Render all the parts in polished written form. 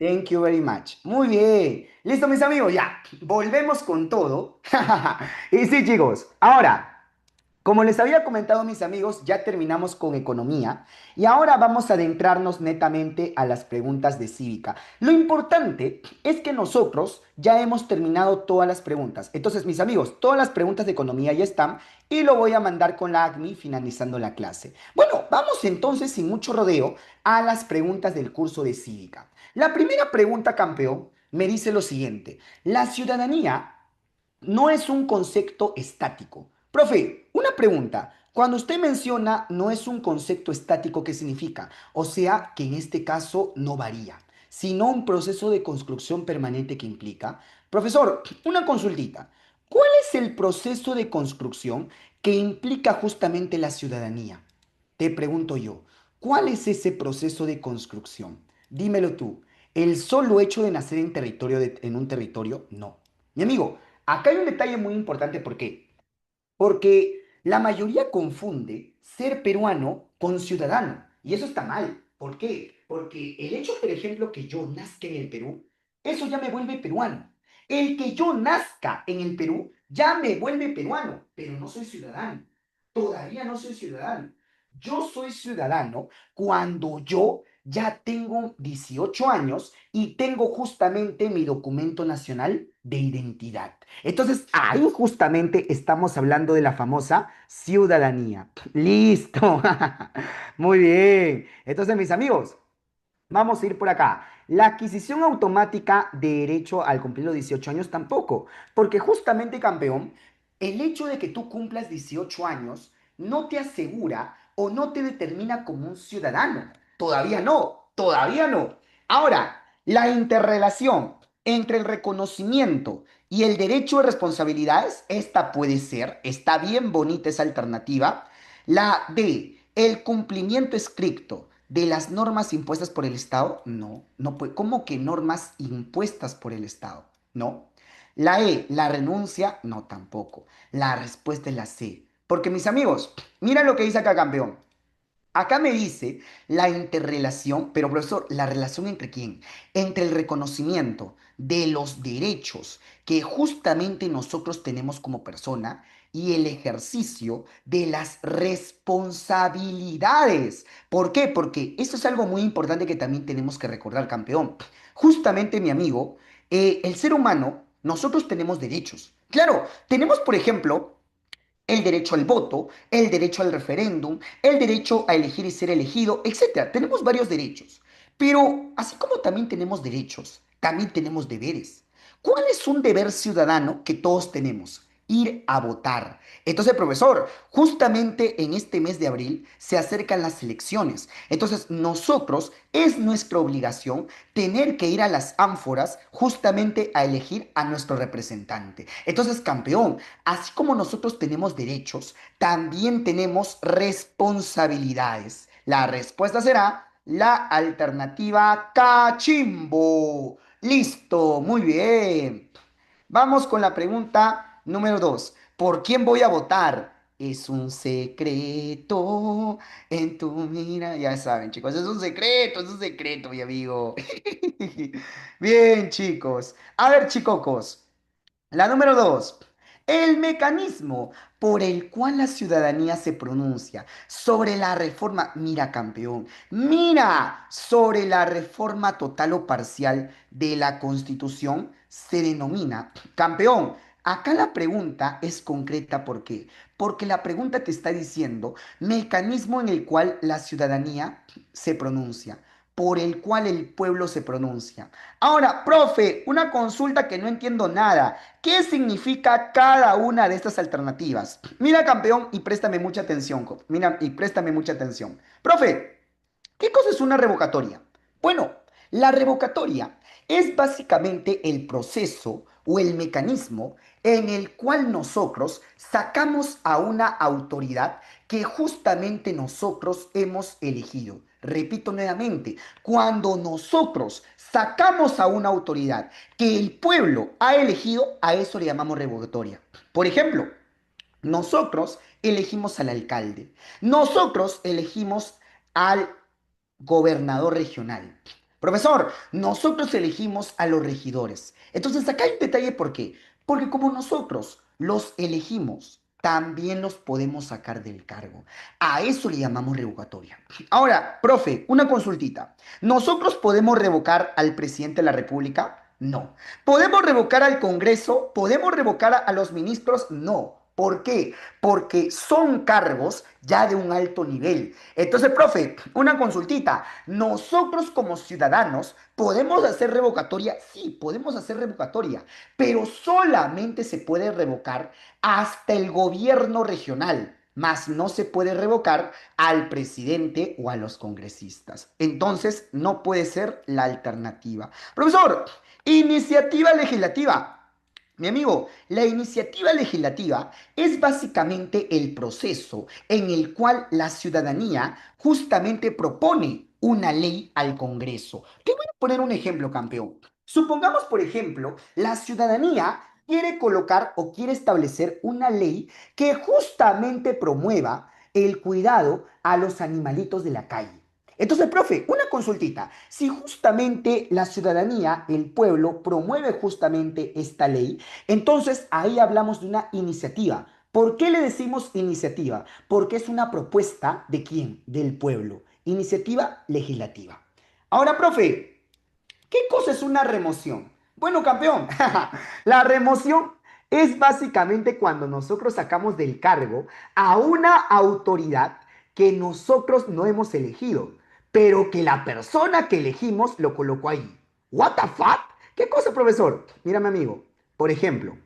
Thank you very much. Muy bien. Listo, mis amigos, ya. Volvemos con todo. Y sí, chicos. Ahora, como les había comentado mis amigos, ya terminamos con economía y ahora vamos a adentrarnos netamente a las preguntas de cívica. Lo importante es que nosotros ya hemos terminado todas las preguntas. Entonces, mis amigos, todas las preguntas de economía ya están y lo voy a mandar con la ACMI finalizando la clase. Bueno, vamos entonces sin mucho rodeo a las preguntas del curso de cívica. La primera pregunta, campeón, me dice lo siguiente. La ciudadanía no es un concepto estático. Profe, una pregunta. Cuando usted menciona no es un concepto estático, ¿qué significa? O sea, que en este caso no varía, sino un proceso de construcción permanente que implica. Profesor, una consultita. ¿Cuál es el proceso de construcción que implica justamente la ciudadanía? Te pregunto yo, ¿cuál es ese proceso de construcción? Dímelo tú. ¿El solo hecho de nacer en un territorio? No. Mi amigo, acá hay un detalle muy importante. ¿Por qué? Porque la mayoría confunde ser peruano con ciudadano. Y eso está mal. ¿Por qué? Porque el hecho, por ejemplo, que yo nazca en el Perú, eso ya me vuelve peruano. El que yo nazca en el Perú ya me vuelve peruano, pero no soy ciudadano. Todavía no soy ciudadano. Yo soy ciudadano cuando yo ya tengo 18 años y tengo justamente mi documento nacional de identidad. Entonces, ahí justamente estamos hablando de la famosa ciudadanía. Listo. Muy bien. Entonces, mis amigos, vamos a ir por acá. La adquisición automática de derecho al cumplir los 18 años tampoco, porque justamente, campeón, el hecho de que tú cumplas 18 años no te asegura o no te determina como un ciudadano. Todavía no, todavía no. Ahora, la interrelación entre el reconocimiento y el derecho de responsabilidades, esta puede ser, está bien bonita esa alternativa. La D, el cumplimiento estricto de las normas impuestas por el Estado, no, no puede. ¿Cómo que normas impuestas por el Estado? No. La E, la renuncia, no tampoco. La respuesta es la C. Porque mis amigos, mira lo que dice acá, campeón. Acá me dice la interrelación, pero profesor, ¿la relación entre quién? Entre el reconocimiento de los derechos que justamente nosotros tenemos como persona y el ejercicio de las responsabilidades. ¿Por qué? Porque esto es algo muy importante que también tenemos que recordar, campeón. Justamente, mi amigo, el ser humano, nosotros tenemos derechos. Claro, tenemos, por ejemplo, el derecho al voto, el derecho al referéndum, el derecho a elegir y ser elegido, etcétera. Tenemos varios derechos. Pero así como también tenemos derechos, también tenemos deberes. ¿Cuál es un deber ciudadano que todos tenemos? Ir a votar. Entonces, profesor, justamente en este mes de abril se acercan las elecciones. Entonces, nosotros es nuestra obligación tener que ir a las ánforas justamente a elegir a nuestro representante. Entonces, campeón, así como nosotros tenemos derechos, también tenemos responsabilidades. La respuesta será la alternativa cachimbo. Listo, muy bien. Vamos con la pregunta número 2. ¿Por quién voy a votar? Es un secreto en tu mira. Ya saben, chicos, es un secreto, mi amigo. Bien, chicos. A ver, chicocos. La número 2, el mecanismo por el cual la ciudadanía se pronuncia sobre la reforma, mira campeón, mira, sobre la reforma total o parcial de la Constitución se denomina, campeón, acá la pregunta es concreta, ¿por qué? Porque la pregunta te está diciendo mecanismo en el cual la ciudadanía se pronuncia, por el cual el pueblo se pronuncia. Ahora, profe, una consulta que no entiendo nada. ¿Qué significa cada una de estas alternativas? Mira, campeón, y préstame mucha atención. Mira, y préstame mucha atención. Profe, ¿qué cosa es una revocatoria? Bueno, la revocatoria es básicamente el proceso o el mecanismo en el cual nosotros sacamos a una autoridad que justamente nosotros hemos elegido. Repito nuevamente, cuando nosotros sacamos a una autoridad que el pueblo ha elegido, a eso le llamamos revocatoria. Por ejemplo, nosotros elegimos al alcalde, nosotros elegimos al gobernador regional. Profesor, nosotros elegimos a los regidores. Entonces, acá hay un detalle, ¿por qué? Porque como nosotros los elegimos, también los podemos sacar del cargo. A eso le llamamos revocatoria. Ahora, profe, una consultita. ¿Nosotros podemos revocar al presidente de la República? No. ¿Podemos revocar al Congreso? ¿Podemos revocar a los ministros? No. ¿Por qué? Porque son cargos ya de un alto nivel. Entonces, profe, una consultita. ¿Nosotros como ciudadanos podemos hacer revocatoria? Sí, podemos hacer revocatoria, pero solamente se puede revocar hasta el gobierno regional, más no se puede revocar al presidente o a los congresistas. Entonces, no puede ser la alternativa. Profesor, iniciativa legislativa. Mi amigo, la iniciativa legislativa es básicamente el proceso en el cual la ciudadanía justamente propone una ley al Congreso. Te voy a poner un ejemplo, campeón. Supongamos, por ejemplo, la ciudadanía quiere colocar o quiere establecer una ley que justamente promueva el cuidado a los animalitos de la calle. Entonces, profe, una consultita. Si justamente la ciudadanía, el pueblo, promueve justamente esta ley, entonces ahí hablamos de una iniciativa. ¿Por qué le decimos iniciativa? Porque es una propuesta de quién? Del pueblo. Iniciativa legislativa. Ahora, profe, ¿qué cosa es una remoción? Bueno, campeón, la remoción es básicamente cuando nosotros sacamos del cargo a una autoridad que nosotros no hemos elegido, pero que la persona que elegimos lo colocó ahí. ¿What the fuck? ¿Qué cosa, profesor? Mira, mi amigo, por ejemplo,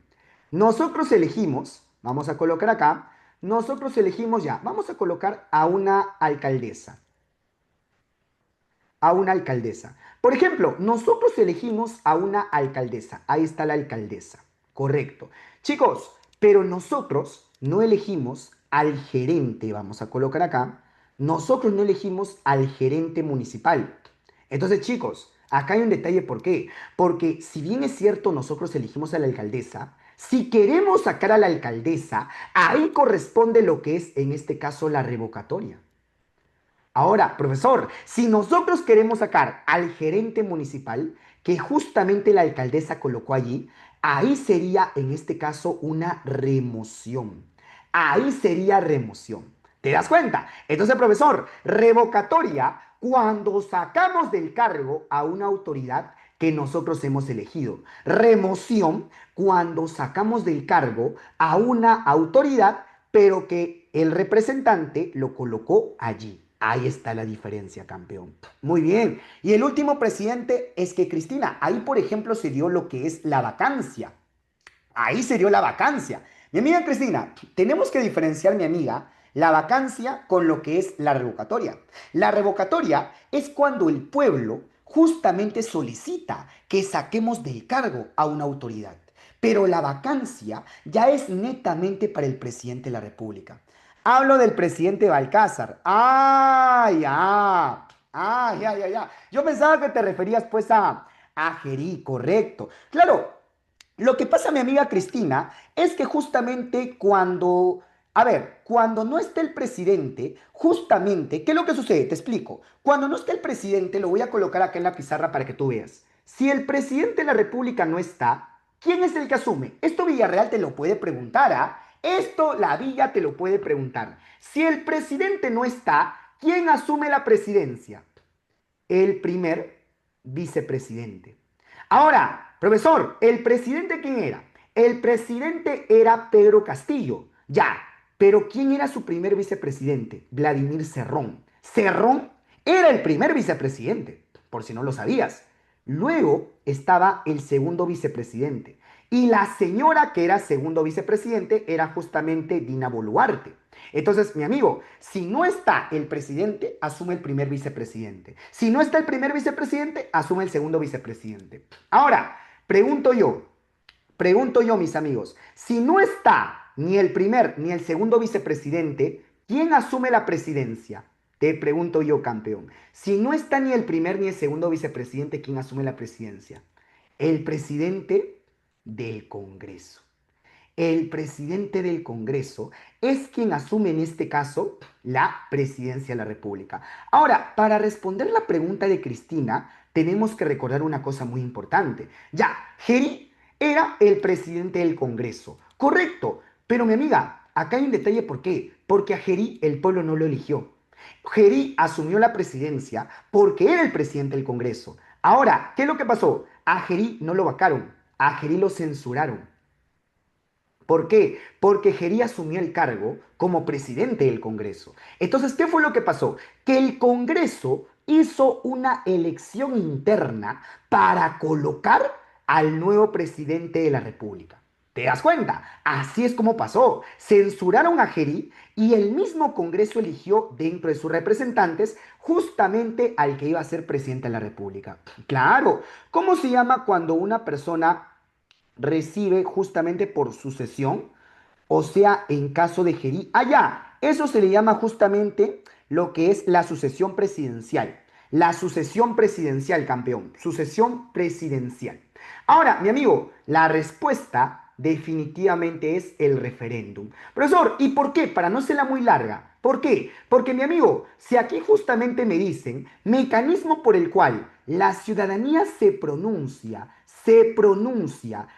nosotros elegimos, vamos a colocar acá, nosotros elegimos ya, vamos a colocar a una alcaldesa. Por ejemplo, nosotros elegimos a una alcaldesa. Ahí está la alcaldesa. Correcto. Chicos, pero nosotros no elegimos al gerente, vamos a colocar acá. Nosotros no elegimos al gerente municipal. Entonces, chicos, acá hay un detalle, ¿por qué? Porque si bien es cierto, nosotros elegimos a la alcaldesa, si queremos sacar a la alcaldesa, ahí corresponde lo que es, en este caso, la revocatoria. Ahora, profesor, si nosotros queremos sacar al gerente municipal, que justamente la alcaldesa colocó allí, ahí sería en este caso una remoción. Ahí sería remoción. ¿Te das cuenta? Entonces, profesor, revocatoria cuando sacamos del cargo a una autoridad que nosotros hemos elegido. Remoción cuando sacamos del cargo a una autoridad, pero que el representante lo colocó allí. Ahí está la diferencia, campeón. Muy bien. Y el último presidente es que Cristina, ahí por ejemplo se dio lo que es la vacancia. Ahí se dio la vacancia. Mi amiga Cristina, tenemos que diferenciar, mi amiga, la vacancia con lo que es la revocatoria. La revocatoria es cuando el pueblo justamente solicita que saquemos del cargo a una autoridad. Pero la vacancia ya es netamente para el presidente de la República. Hablo del presidente Balcázar. Ah, ya. Ah, ya, ya, ya. Yo pensaba que te referías pues a Gerí, correcto. Claro, lo que pasa, mi amiga Cristina, es que justamente cuando, a ver, cuando no está el presidente, justamente, ¿qué es lo que sucede? Te explico. Cuando no está el presidente, lo voy a colocar acá en la pizarra para que tú veas. Si el presidente de la República no está, ¿quién es el que asume? Esto Villarreal te lo puede preguntar, ¿ah? Esto la Villa te lo puede preguntar. Si el presidente no está, ¿quién asume la presidencia? El primer vicepresidente. Ahora, profesor, ¿el presidente quién era? El presidente era Pedro Castillo, ya, pero ¿quién era su primer vicepresidente? Vladimir Cerrón. Cerrón era el primer vicepresidente, por si no lo sabías. Luego estaba el segundo vicepresidente. Y la señora que era segundo vicepresidente era justamente Dina Boluarte. Entonces, mi amigo, si no está el presidente, asume el primer vicepresidente. Si no está el primer vicepresidente, asume el segundo vicepresidente. Ahora, pregunto yo, mis amigos, si no está ni el primer ni el segundo vicepresidente, ¿quién asume la presidencia? Te pregunto yo, campeón. Si no está ni el primer ni el segundo vicepresidente, ¿quién asume la presidencia? El presidente del Congreso. el presidente del Congreso es quien asume en este caso la presidencia de la República. Ahora, para responder la pregunta de Cristina, tenemos que recordar una cosa muy importante. Ya, Geri era el presidente del Congreso, correcto, pero mi amiga, acá hay un detalle, ¿por qué? Porque a Geri el pueblo no lo eligió. Geri asumió la presidencia porque era el presidente del Congreso. Ahora, ¿qué es lo que pasó? A Geri no lo vacaron, a Geri lo censuraron. ¿Por qué? Porque Geri asumió el cargo como presidente del Congreso. Entonces, ¿qué fue lo que pasó? Que el Congreso hizo una elección interna para colocar al nuevo presidente de la República. ¿Te das cuenta? Así es como pasó. Censuraron a Geri y el mismo Congreso eligió dentro de sus representantes justamente al que iba a ser presidente de la República. Claro, ¿cómo se llama cuando una persona recibe justamente por sucesión, o sea, en caso de Gerí? Allá, eso se le llama justamente lo que es la sucesión presidencial. La sucesión presidencial, campeón. Sucesión presidencial. Ahora, mi amigo, la respuesta definitivamente es el referéndum. Profesor, ¿y por qué? Para no serla muy larga. ¿Por qué? Porque mi amigo, si aquí justamente me dicen mecanismo por el cual la ciudadanía se pronuncia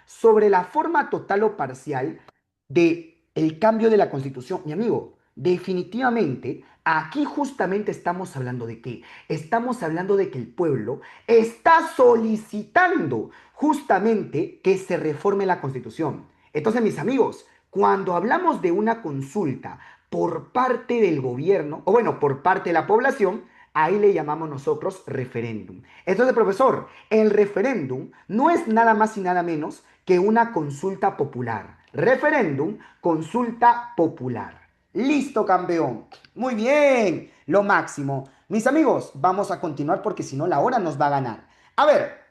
sobre la forma total o parcial de el cambio de la Constitución, mi amigo, definitivamente aquí justamente estamos hablando de qué? Estamos hablando de que el pueblo está solicitando justamente que se reforme la Constitución. Entonces, mis amigos, cuando hablamos de una consulta por parte del gobierno, o bueno, por parte de la población, ahí le llamamos nosotros referéndum. Entonces, profesor, el referéndum no es nada más y nada menos que una consulta popular. Referéndum, consulta popular. Listo, campeón. Muy bien, lo máximo. Mis amigos, vamos a continuar porque si no la hora nos va a ganar. A ver,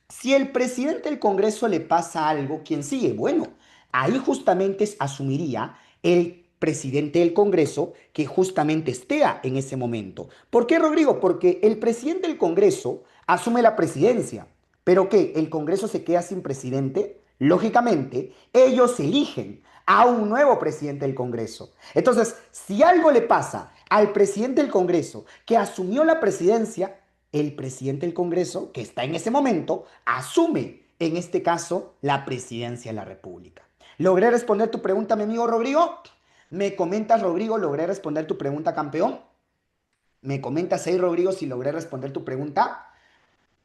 si el presidente del Congreso le pasa algo, ¿quién sigue? Bueno, ahí justamente asumiría el presidente del Congreso que justamente esté en ese momento. ¿Por qué, Rodrigo? Porque el presidente del Congreso asume la presidencia. ¿Pero qué? ¿El Congreso se queda sin presidente? Lógicamente, ellos eligen a un nuevo presidente del Congreso. Entonces, si algo le pasa al presidente del Congreso que asumió la presidencia, el presidente del Congreso, que está en ese momento, asume, en este caso, la presidencia de la República. ¿Logré responder tu pregunta, mi amigo Rodrigo? ¿Me comentas, Rodrigo, logré responder tu pregunta, campeón? ¿Me comentas ahí, Rodrigo, si logré responder tu pregunta?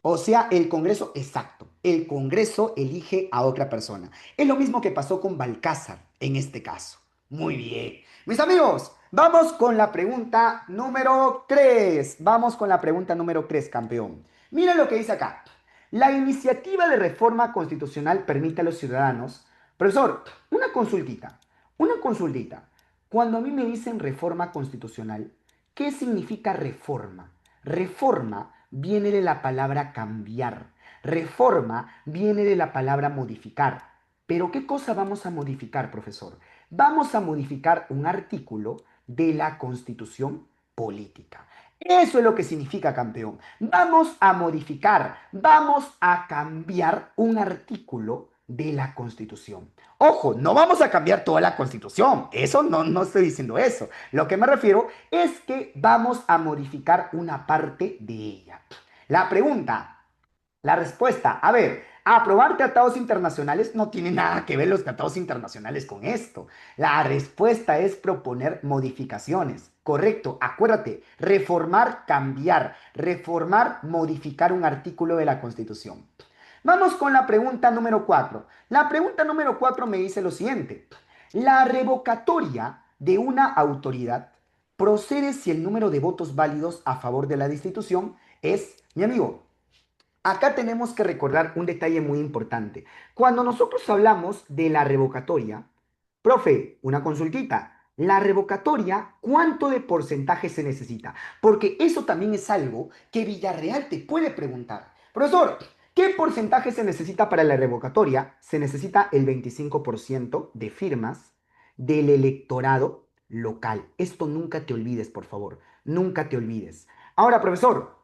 O sea, el Congreso, exacto, el Congreso elige a otra persona. Es lo mismo que pasó con Balcázar en este caso. Muy bien. Mis amigos, vamos con la pregunta número 3. Vamos con la pregunta número 3, campeón. Mira lo que dice acá. La iniciativa de reforma constitucional permite a los ciudadanos. Profesor, una consultita. Cuando a mí me dicen reforma constitucional, ¿qué significa reforma? Reforma viene de la palabra cambiar. Reforma viene de la palabra modificar. Pero ¿qué cosa vamos a modificar, profesor? Vamos a modificar un artículo de la Constitución política. Eso es lo que significa, campeón. Vamos a modificar, vamos a cambiar un artículo de la Constitución. Ojo, no vamos a cambiar toda la Constitución. Eso no estoy diciendo eso. Lo que me refiero es que vamos a modificar una parte de ella. La pregunta, la respuesta, a ver, aprobar tratados internacionales no tiene nada que ver los tratados internacionales con esto. La respuesta es proponer modificaciones. Correcto, acuérdate, reformar, modificar un artículo de la Constitución. Vamos con la pregunta número 4. La pregunta número 4 me dice lo siguiente. La revocatoria de una autoridad procede si el número de votos válidos a favor de la destitución es, mi amigo, acá tenemos que recordar un detalle muy importante. Cuando nosotros hablamos de la revocatoria, profe, una consultita. La revocatoria, ¿cuánto de porcentaje se necesita? Porque eso también es algo que Villarreal te puede preguntar. Profesor, ¿qué porcentaje se necesita para la revocatoria? Se necesita el 25% de firmas del electorado local. Esto nunca te olvides, por favor. Nunca te olvides. Ahora, profesor,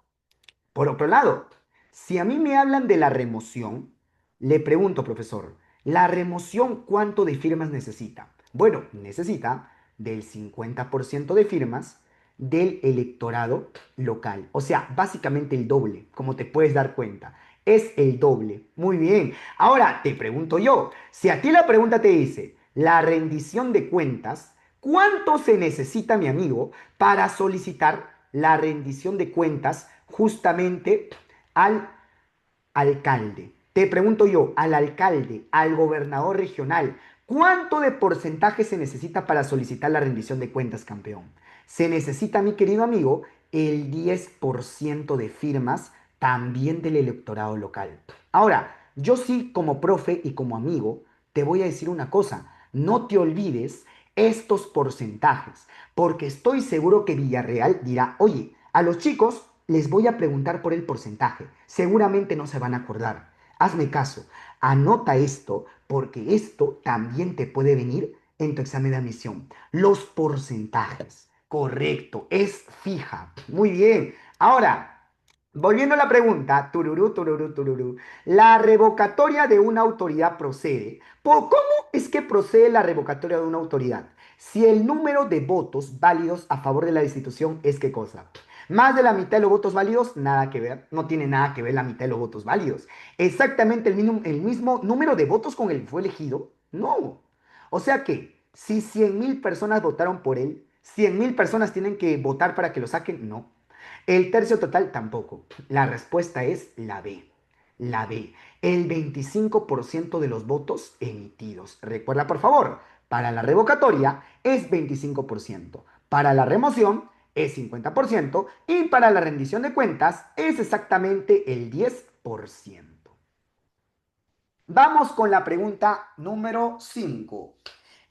por otro lado, si a mí me hablan de la remoción, le pregunto, profesor, La remoción, ¿cuánto de firmas necesita? Bueno, necesita del 50% de firmas del electorado local. O sea, básicamente el doble, como te puedes dar cuenta. Es el doble. Muy bien. Ahora te pregunto yo, si a ti la pregunta te dice, la rendición de cuentas, ¿cuánto se necesita, mi amigo, para solicitar la rendición de cuentas justamente al alcalde? Te pregunto yo, al alcalde, al gobernador regional, ¿cuánto de porcentaje se necesita para solicitar la rendición de cuentas, campeón? Se necesita, mi querido amigo, el 10% de firmas también del electorado local. Ahora, yo sí como profe y como amigo, te voy a decir una cosa, no te olvides estos porcentajes, porque estoy seguro que Villarreal dirá, oye, a los chicos les voy a preguntar por el porcentaje, seguramente no se van a acordar. Hazme caso, anota esto, porque esto también te puede venir en tu examen de admisión. Los porcentajes, correcto, es fija. Muy bien. Ahora, volviendo a la pregunta, tururú, tururú, tururú, la revocatoria de una autoridad procede. ¿Cómo es que procede la revocatoria de una autoridad? Si el número de votos válidos a favor de la destitución es qué cosa. Más de la mitad de los votos válidos, nada que ver. No tiene nada que ver la mitad de los votos válidos. Exactamente el mismo número de votos con el que fue elegido. No. O sea que, si 100.000 personas votaron por él, 100.000 personas tienen que votar para que lo saquen. No. El tercio total tampoco. La respuesta es la B. La B. El 25% de los votos emitidos. Recuerda, por favor, para la revocatoria es 25%. Para la remoción es 50%. Y para la rendición de cuentas es exactamente el 10%. Vamos con la pregunta número 5.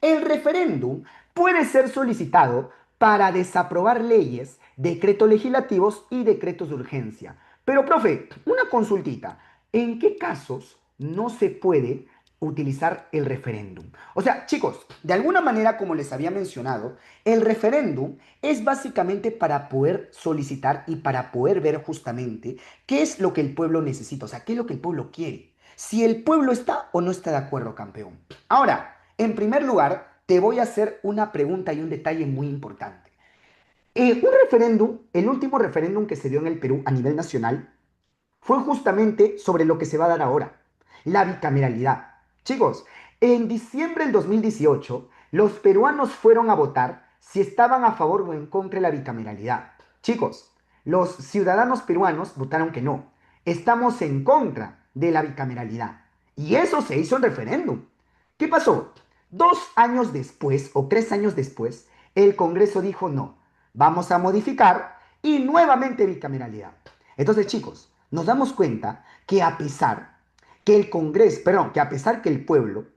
El referéndum puede ser solicitado para desaprobar leyes, decretos legislativos y decretos de urgencia. Pero, profe, una consultita. ¿En qué casos no se puede utilizar el referéndum? O sea, chicos, de alguna manera, como les había mencionado, el referéndum es básicamente para poder solicitar y para poder ver justamente qué es lo que el pueblo necesita, o sea, qué es lo que el pueblo quiere. Si el pueblo está o no está de acuerdo, campeón. Ahora, en primer lugar, te voy a hacer una pregunta y un detalle muy importante. Un referéndum, el último referéndum que se dio en el Perú a nivel nacional, fue justamente sobre lo que se va a dar ahora, la bicameralidad. Chicos, en diciembre del 2018, los peruanos fueron a votar si estaban a favor o en contra de la bicameralidad. Chicos, los ciudadanos peruanos votaron que no. Estamos en contra de la bicameralidad. Y eso se hizo en referéndum. ¿Qué pasó? 2 años después o 3 años después, el Congreso dijo no, vamos a modificar y nuevamente bicameralidad. Entonces, chicos, nos damos cuenta que a pesar que el Congreso, perdón, que a pesar que el pueblo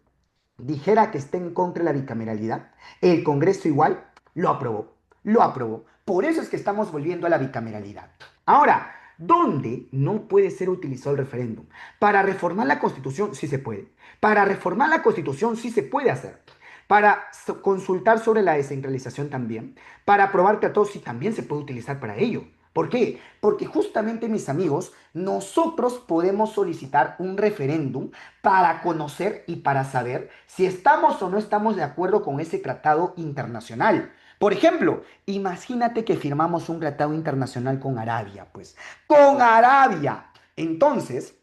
dijera que está en contra de la bicameralidad, el Congreso igual lo aprobó, lo aprobó. Por eso es que estamos volviendo a la bicameralidad. Ahora, ¿dónde no puede ser utilizado el referéndum? Para reformar la Constitución sí se puede. Para reformar la Constitución sí se puede hacer. Para consultar sobre la descentralización también. Para aprobar tratados sí también se puede utilizar para ello. ¿Por qué? Porque justamente, mis amigos, nosotros podemos solicitar un referéndum para conocer y para saber si estamos o no estamos de acuerdo con ese tratado internacional. Por ejemplo, imagínate que firmamos un tratado internacional con Arabia, pues, con Arabia. Entonces,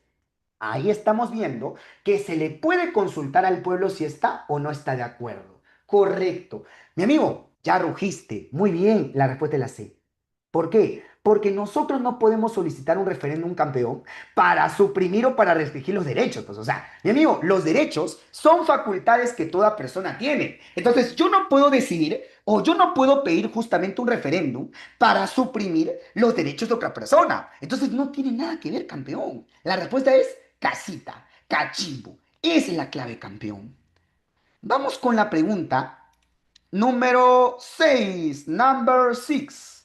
ahí estamos viendo que se le puede consultar al pueblo si está o no está de acuerdo. Correcto. Mi amigo, ya rugiste. Muy bien, la respuesta es la C. ¿Por qué? Porque nosotros no podemos solicitar un referéndum, campeón, para suprimir o para restringir los derechos. Pues, o sea, mi amigo, los derechos son facultades que toda persona tiene. Entonces, yo no puedo decidir o yo no puedo pedir justamente un referéndum para suprimir los derechos de otra persona. Entonces, no tiene nada que ver, campeón. La respuesta es casita, cachimbo. Esa es la clave, campeón. Vamos con la pregunta número 6, number 6.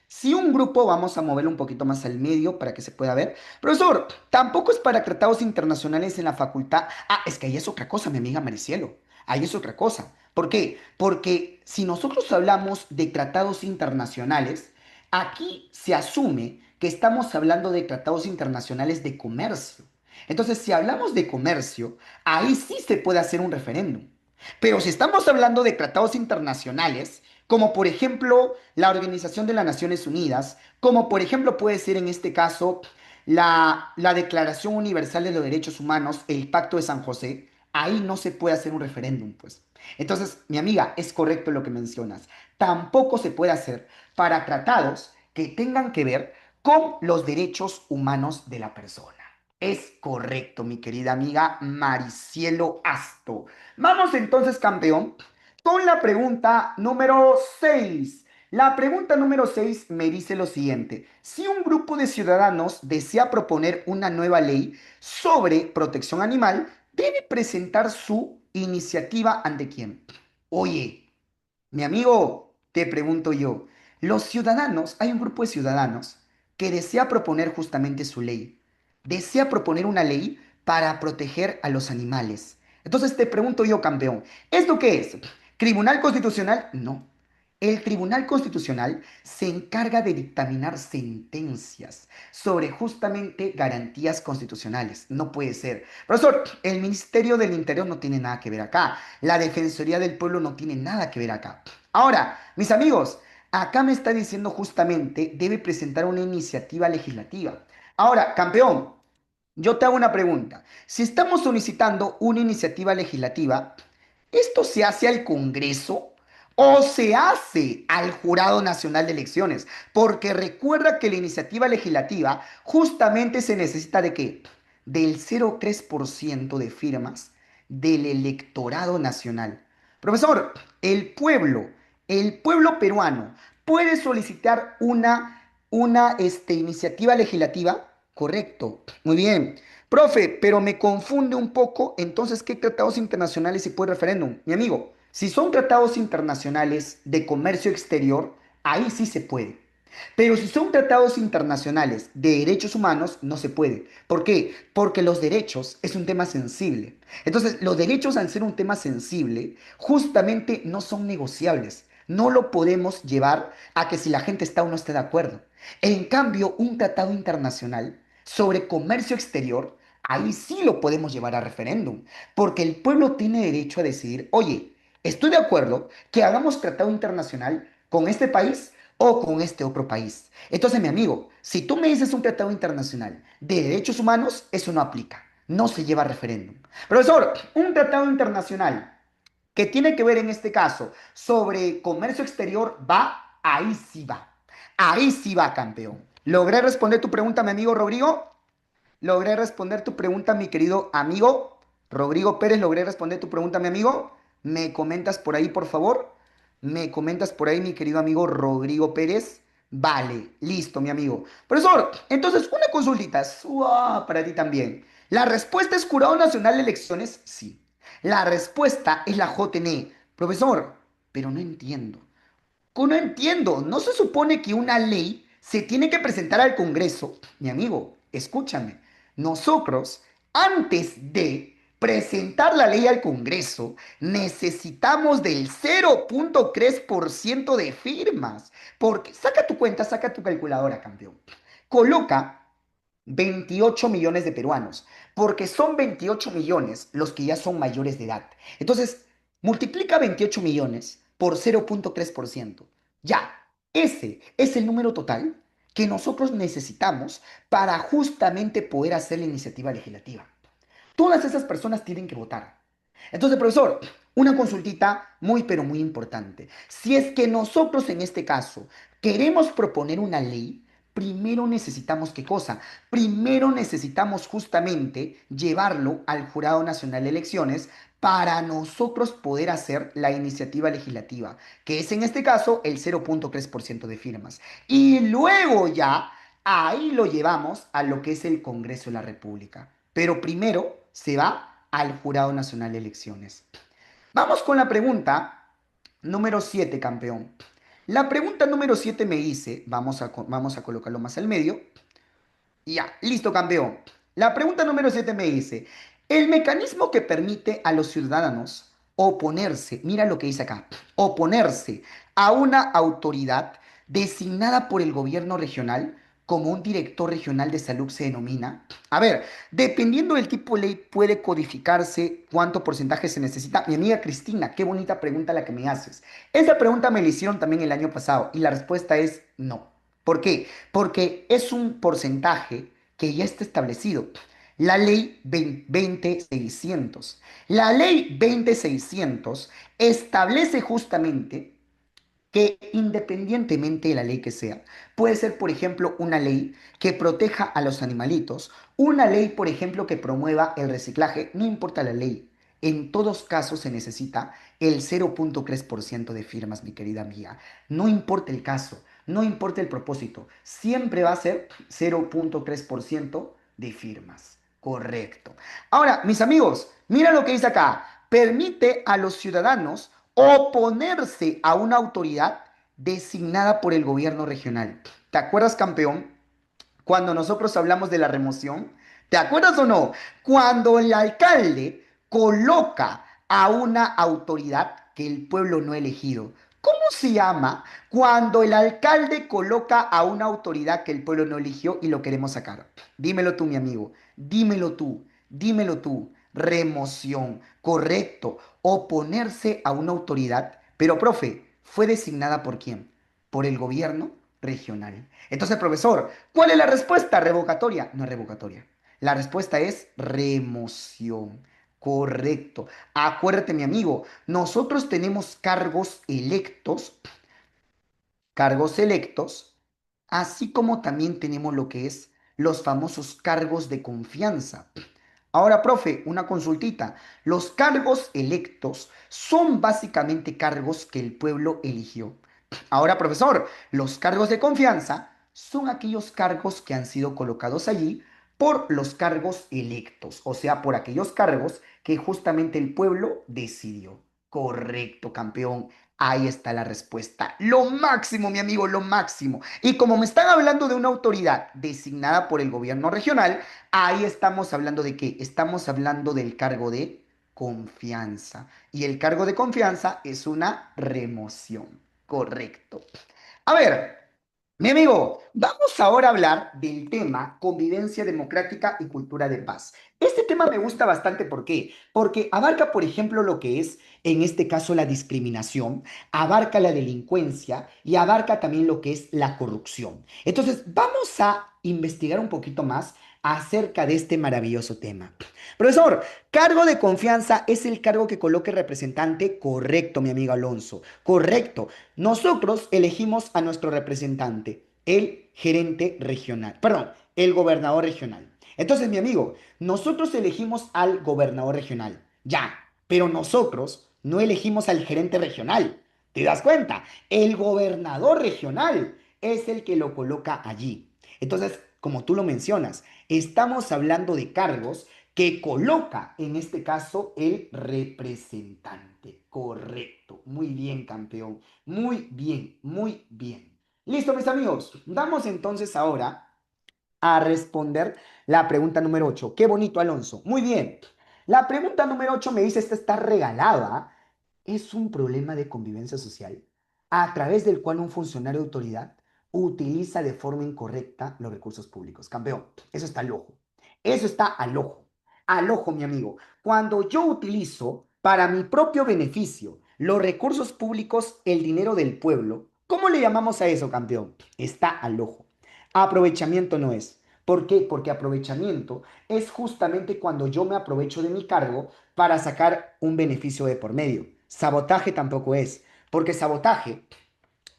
Si un grupo, vamos a moverlo un poquito más al medio para que se pueda ver. Profesor, tampoco es para tratados internacionales en la facultad. Ah, es que ahí es otra cosa, mi amiga Maricielo. Ahí es otra cosa. ¿Por qué? Porque si nosotros hablamos de tratados internacionales, aquí se asume que estamos hablando de tratados internacionales de comercio. Entonces, si hablamos de comercio, ahí sí se puede hacer un referéndum. Pero si estamos hablando de tratados internacionales, como por ejemplo la Organización de las Naciones Unidas, como por ejemplo puede ser en este caso la Declaración Universal de los Derechos Humanos, el Pacto de San José, ahí no se puede hacer un referéndum, pues. Entonces, mi amiga, es correcto lo que mencionas. Tampoco se puede hacer para tratados que tengan que ver con los derechos humanos de la persona. Es correcto, mi querida amiga Maricielo Asto. Vamos entonces, campeón, con la pregunta número 6. La pregunta número 6 me dice lo siguiente. Si un grupo de ciudadanos desea proponer una nueva ley sobre protección animal, debe presentar su iniciativa ante quién. Oye, mi amigo, te pregunto yo, los ciudadanos, hay un grupo de ciudadanos que desea proponer justamente su ley. Desea proponer una ley para proteger a los animales. Entonces te pregunto yo, campeón, ¿esto qué es? ¿Tribunal Constitucional? No. El Tribunal Constitucional se encarga de dictaminar sentencias sobre justamente garantías constitucionales. No puede ser. Profesor, el Ministerio del Interior no tiene nada que ver acá. La Defensoría del Pueblo no tiene nada que ver acá. Ahora, mis amigos, acá me está diciendo justamente debe presentar una iniciativa legislativa. Ahora, campeón, yo te hago una pregunta. Si estamos solicitando una iniciativa legislativa, ¿esto se hace al Congreso o se hace al Jurado Nacional de Elecciones? Porque recuerda que la iniciativa legislativa justamente se necesita de qué? Del 0,3% de firmas del electorado nacional. Profesor, el pueblo peruano puede solicitar una iniciativa legislativa. Correcto, muy bien. Profe, pero me confunde un poco, entonces, ¿qué tratados internacionales y por referéndum? Mi amigo, si son tratados internacionales de comercio exterior, ahí sí se puede. Pero si son tratados internacionales de derechos humanos, no se puede. ¿Por qué? Porque los derechos es un tema sensible. Entonces, los derechos al ser un tema sensible, justamente no son negociables. No lo podemos llevar a que si la gente está o no esté de acuerdo. En cambio, un tratado internacional sobre comercio exterior, ahí sí lo podemos llevar a referéndum, porque el pueblo tiene derecho a decidir, oye, estoy de acuerdo que hagamos tratado internacional con este país o con este otro país. Entonces, mi amigo, si tú me dices un tratado internacional de derechos humanos, eso no aplica, no se lleva a referéndum. Profesor, un tratado internacional que tiene que ver en este caso sobre comercio exterior, va, ahí sí va. Ahí sí va, campeón. ¿Logré responder tu pregunta, mi amigo Rodrigo? ¿Logré responder tu pregunta, mi querido amigo Rodrigo Pérez? ¿Logré responder tu pregunta, mi amigo? ¿Me comentas por ahí, por favor? ¿Me comentas por ahí, mi querido amigo Rodrigo Pérez? Vale, listo, mi amigo. Profesor, entonces una consultita para ti también. ¿La respuesta es Jurado Nacional de Elecciones? Sí. La respuesta es la JNE. Profesor, pero no entiendo. No entiendo, ¿no se supone que una ley se tiene que presentar al Congreso? Mi amigo, escúchame. Nosotros, antes de presentar la ley al Congreso, necesitamos del 0,3% de firmas. Porque saca tu cuenta, saca tu calculadora, campeón. Coloca 28 millones de peruanos, porque son 28 millones los que ya son mayores de edad. Entonces, multiplica 28 millones por 0,3%. Ya, ese es el número total que nosotros necesitamos para justamente poder hacer la iniciativa legislativa. Todas esas personas tienen que votar. Entonces, profesor, una consultita muy, pero muy importante. Si es que nosotros en este caso queremos proponer una ley, primero necesitamos ¿qué cosa? Primero necesitamos justamente llevarlo al Jurado Nacional de Elecciones para nosotros poder hacer la iniciativa legislativa, que es en este caso el 0,3% de firmas. Y luego ya ahí lo llevamos a lo que es el Congreso de la República. Pero primero se va al Jurado Nacional de Elecciones. Vamos con la pregunta número 7, campeón. La pregunta número 7 me dice, vamos a colocarlo más al medio. Ya, listo, campeón. La pregunta número 7 me dice, el mecanismo que permite a los ciudadanos oponerse, mira lo que dice acá, oponerse a una autoridad designada por el gobierno regional como un director regional de salud se denomina? A ver, dependiendo del tipo de ley puede codificarse cuánto porcentaje se necesita. Mi amiga Cristina, qué bonita pregunta la que me haces. Esa pregunta me la hicieron también el año pasado y la respuesta es no. ¿Por qué? Porque es un porcentaje que ya está establecido. La ley 20600. La ley 20600 establece justamente que independientemente de la ley que sea, puede ser, por ejemplo, una ley que proteja a los animalitos, una ley, por ejemplo, que promueva el reciclaje, no importa la ley. En todos casos se necesita el 0,3% de firmas, mi querida amiga. No importa el caso, no importa el propósito, siempre va a ser 0,3% de firmas. Correcto. Ahora, mis amigos, mira lo que dice acá. Permite a los ciudadanos oponerse a una autoridad designada por el gobierno regional. ¿Te acuerdas, campeón? Cuando nosotros hablamos de la remoción, ¿te acuerdas o no? Cuando el alcalde coloca a una autoridad que el pueblo no ha elegido. ¿Cómo se llama cuando el alcalde coloca a una autoridad que el pueblo no eligió y lo queremos sacar? Dímelo tú, mi amigo. Dímelo tú. Dímelo tú. Remoción. Correcto. Oponerse a una autoridad. Pero, profe, ¿fue designada por quién? Por el gobierno regional. Entonces, profesor, ¿cuál es la respuesta? Revocatoria. No es revocatoria. La respuesta es remoción. Correcto. Acuérdate, mi amigo, nosotros tenemos cargos electos, así como también tenemos lo que es los famosos cargos de confianza. Ahora, profe, una consultita. Los cargos electos son básicamente cargos que el pueblo eligió. Ahora, profesor, los cargos de confianza son aquellos cargos que han sido colocados allí por los cargos electos, o sea, por aquellos cargos que justamente el pueblo decidió. Correcto, campeón. Ahí está la respuesta. Lo máximo, mi amigo, lo máximo. Y como me están hablando de una autoridad designada por el gobierno regional, ahí estamos hablando de qué? Estamos hablando del cargo de confianza. Y el cargo de confianza es una remoción. Correcto. A ver, mi amigo, vamos ahora a hablar del tema convivencia democrática y cultura de paz. Este tema me gusta bastante, ¿por qué? Porque abarca, por ejemplo, lo que es, en este caso, la discriminación, abarca la delincuencia y abarca también lo que es la corrupción. Entonces, vamos a investigar un poquito más acerca de este maravilloso tema. Profesor, cargo de confianza es el cargo que coloque representante. Correcto, mi amigo Alonso. Correcto. Nosotros elegimos a nuestro representante, el gerente regional, perdón, el gobernador regional. Entonces, mi amigo, nosotros elegimos al gobernador regional, ya, pero nosotros no elegimos al gerente regional. ¿Te das cuenta? El gobernador regional es el que lo coloca allí. Entonces, como tú lo mencionas, estamos hablando de cargos que coloca, en este caso, el representante. Correcto. Muy bien, campeón. Muy bien, muy bien. Listo, mis amigos. Vamos entonces ahora a responder la pregunta número 8. Qué bonito, Alonso. Muy bien. La pregunta número 8 me dice, esta está regalada. Es un problema de convivencia social a través del cual un funcionario de autoridad utiliza de forma incorrecta los recursos públicos. Campeón, eso está al ojo. Eso está al ojo. Al ojo, mi amigo. Cuando yo utilizo para mi propio beneficio los recursos públicos, el dinero del pueblo, ¿cómo le llamamos a eso, campeón? Está al ojo. Aprovechamiento no es. ¿Por qué? Porque aprovechamiento es justamente cuando yo me aprovecho de mi cargo para sacar un beneficio de por medio. Sabotaje tampoco es, porque sabotaje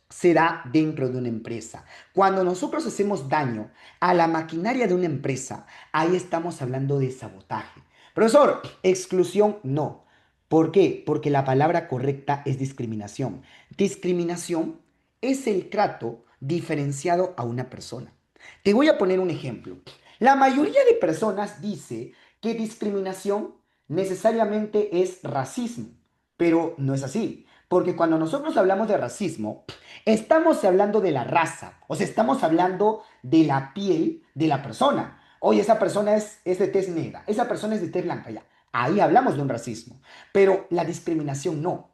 se da dentro de una empresa. Cuando nosotros hacemos daño a la maquinaria de una empresa, ahí estamos hablando de sabotaje. Profesor, exclusión no. ¿Por qué? Porque la palabra correcta es discriminación. Discriminación es el trato diferenciado a una persona. Te voy a poner un ejemplo. La mayoría de personas dice que discriminación necesariamente es racismo, pero no es así. Porque cuando nosotros hablamos de racismo, estamos hablando de la raza, o sea, estamos hablando de la piel de la persona. Oye, esa persona es de tez negra, esa persona es de tez blanca, ya. Ahí hablamos de un racismo, pero la discriminación no.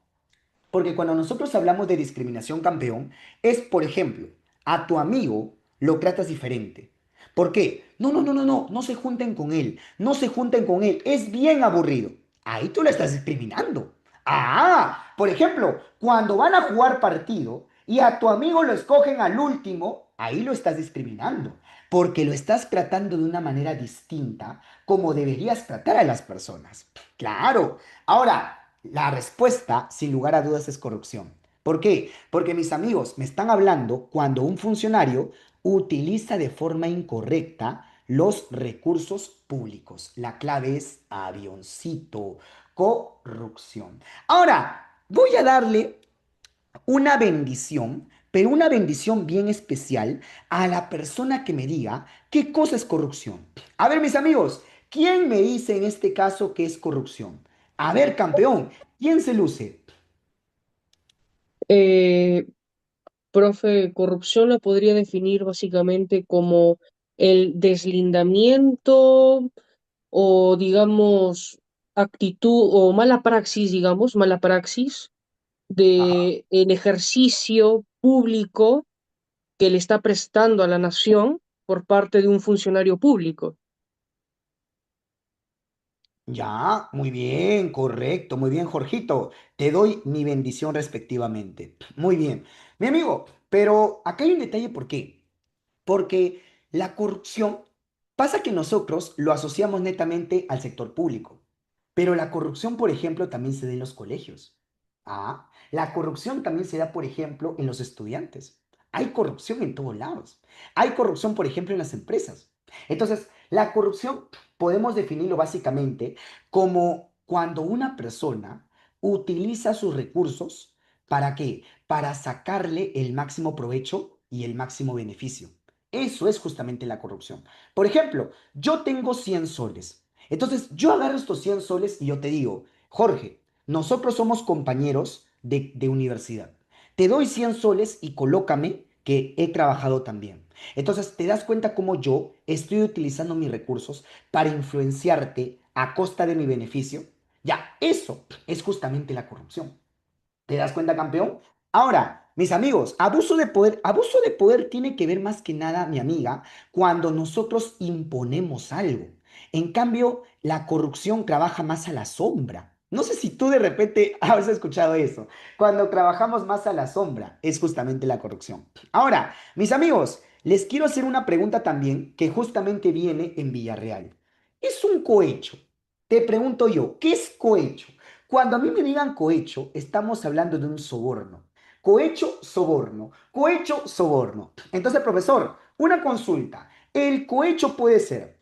Porque cuando nosotros hablamos de discriminación, campeón, es, por ejemplo, a tu amigo lo tratas diferente. ¿Por qué? No, no, no, no, no, no se junten con él, no se junten con él, es bien aburrido. Ahí tú le estás discriminando. Ah, por ejemplo, cuando van a jugar partido y a tu amigo lo escogen al último, ahí lo estás discriminando, porque lo estás tratando de una manera distinta como deberías tratar a las personas. Claro. Ahora, la respuesta, sin lugar a dudas, es corrupción. ¿Por qué? Porque mis amigos me están hablando cuando un funcionario utiliza de forma incorrecta los recursos públicos. La clave es avioncito, corrupción. Ahora, voy a darle una bendición, pero una bendición bien especial a la persona que me diga qué cosa es corrupción. A ver, mis amigos, ¿quién me dice en este caso que es corrupción? A ver, campeón, ¿quién se luce? Eh, Profe, corrupción la podría definir básicamente como el deslindamiento o, digamos, actitud o mala praxis Ajá. de el ejercicio público que le está prestando a la nación por parte de un funcionario público. Ya, muy bien, correcto, muy bien, Jorgito. Te doy mi bendición respectivamente. Muy bien. Mi amigo, pero acá hay un detalle, ¿por qué? Porque la corrupción pasa que nosotros lo asociamos netamente al sector público, pero la corrupción, por ejemplo, también se da en los colegios. Ah, la corrupción también se da, por ejemplo, en los estudiantes. Hay corrupción en todos lados. Hay corrupción, por ejemplo, en las empresas. Entonces, la corrupción podemos definirlo básicamente como cuando una persona utiliza sus recursos, ¿para qué? Para sacarle el máximo provecho y el máximo beneficio. Eso es justamente la corrupción. Por ejemplo, yo tengo 100 soles. Entonces, yo agarro estos 100 soles y yo te digo, Jorge, nosotros somos compañeros de universidad. Te doy 100 soles y colócame que he trabajado también. Entonces, te das cuenta cómo yo estoy utilizando mis recursos para influenciarte a costa de mi beneficio. Ya, eso es justamente la corrupción. ¿Te das cuenta, campeón? Ahora, mis amigos, abuso de poder tiene que ver más que nada, mi amiga, cuando nosotros imponemos algo. En cambio, la corrupción trabaja más a la sombra. No sé si tú de repente has escuchado eso. Cuando trabajamos más a la sombra, es justamente la corrupción. Ahora, mis amigos, les quiero hacer una pregunta también que justamente viene en Villarreal. ¿Es un cohecho? Te pregunto yo, ¿qué es cohecho? Cuando a mí me digan cohecho, estamos hablando de un soborno. Cohecho, soborno. Cohecho, soborno. Entonces, profesor, una consulta. El cohecho puede ser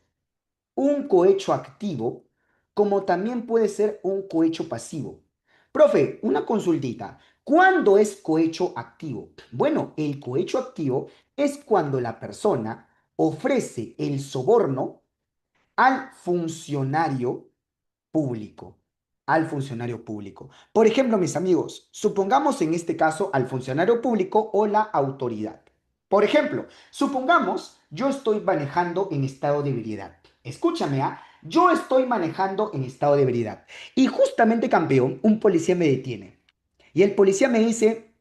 un cohecho activo, como también puede ser un cohecho pasivo. Profe, una consultita. ¿Cuándo es cohecho activo? Bueno, el cohecho activo es cuando la persona ofrece el soborno al funcionario público, al funcionario público. Por ejemplo, mis amigos, supongamos en este caso al funcionario público o la autoridad. Por ejemplo, supongamos yo estoy manejando en estado de ebriedad. Escúchame, ¿ah? Yo estoy manejando en estado de ebriedad. Y justamente, campeón, un policía me detiene. Y el policía me dice,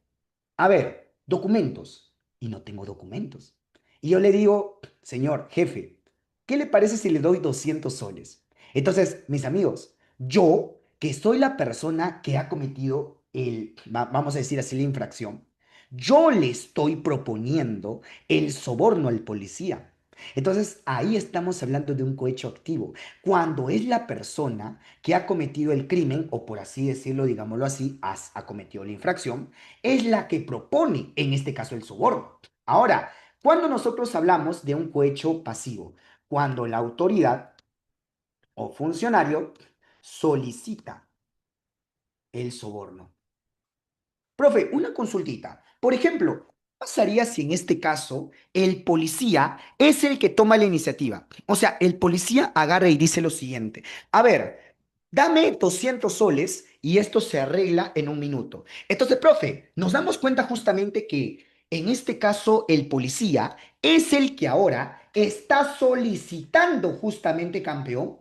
a ver, documentos. Y no tengo documentos. Y yo le digo, señor jefe, ¿qué le parece si le doy 200 soles? Entonces, mis amigos, yo, que soy la persona que ha cometido vamos a decir así, la infracción, yo le estoy proponiendo el soborno al policía. Entonces, ahí estamos hablando de un cohecho activo. Cuando es la persona que ha cometido el crimen, o por así decirlo, digámoslo así, ha cometido la infracción, es la que propone, en este caso, el soborno. Ahora, cuando nosotros hablamos de un cohecho pasivo, cuando la autoridad o funcionario solicita el soborno. Profe, una consultita. Por ejemplo, ¿qué pasaría si en este caso el policía es el que toma la iniciativa? O sea, el policía agarra y dice lo siguiente. A ver, dame 200 soles y esto se arregla en un minuto. Entonces, profe, nos damos cuenta justamente que en este caso el policía es el que ahora está solicitando justamente, campeón,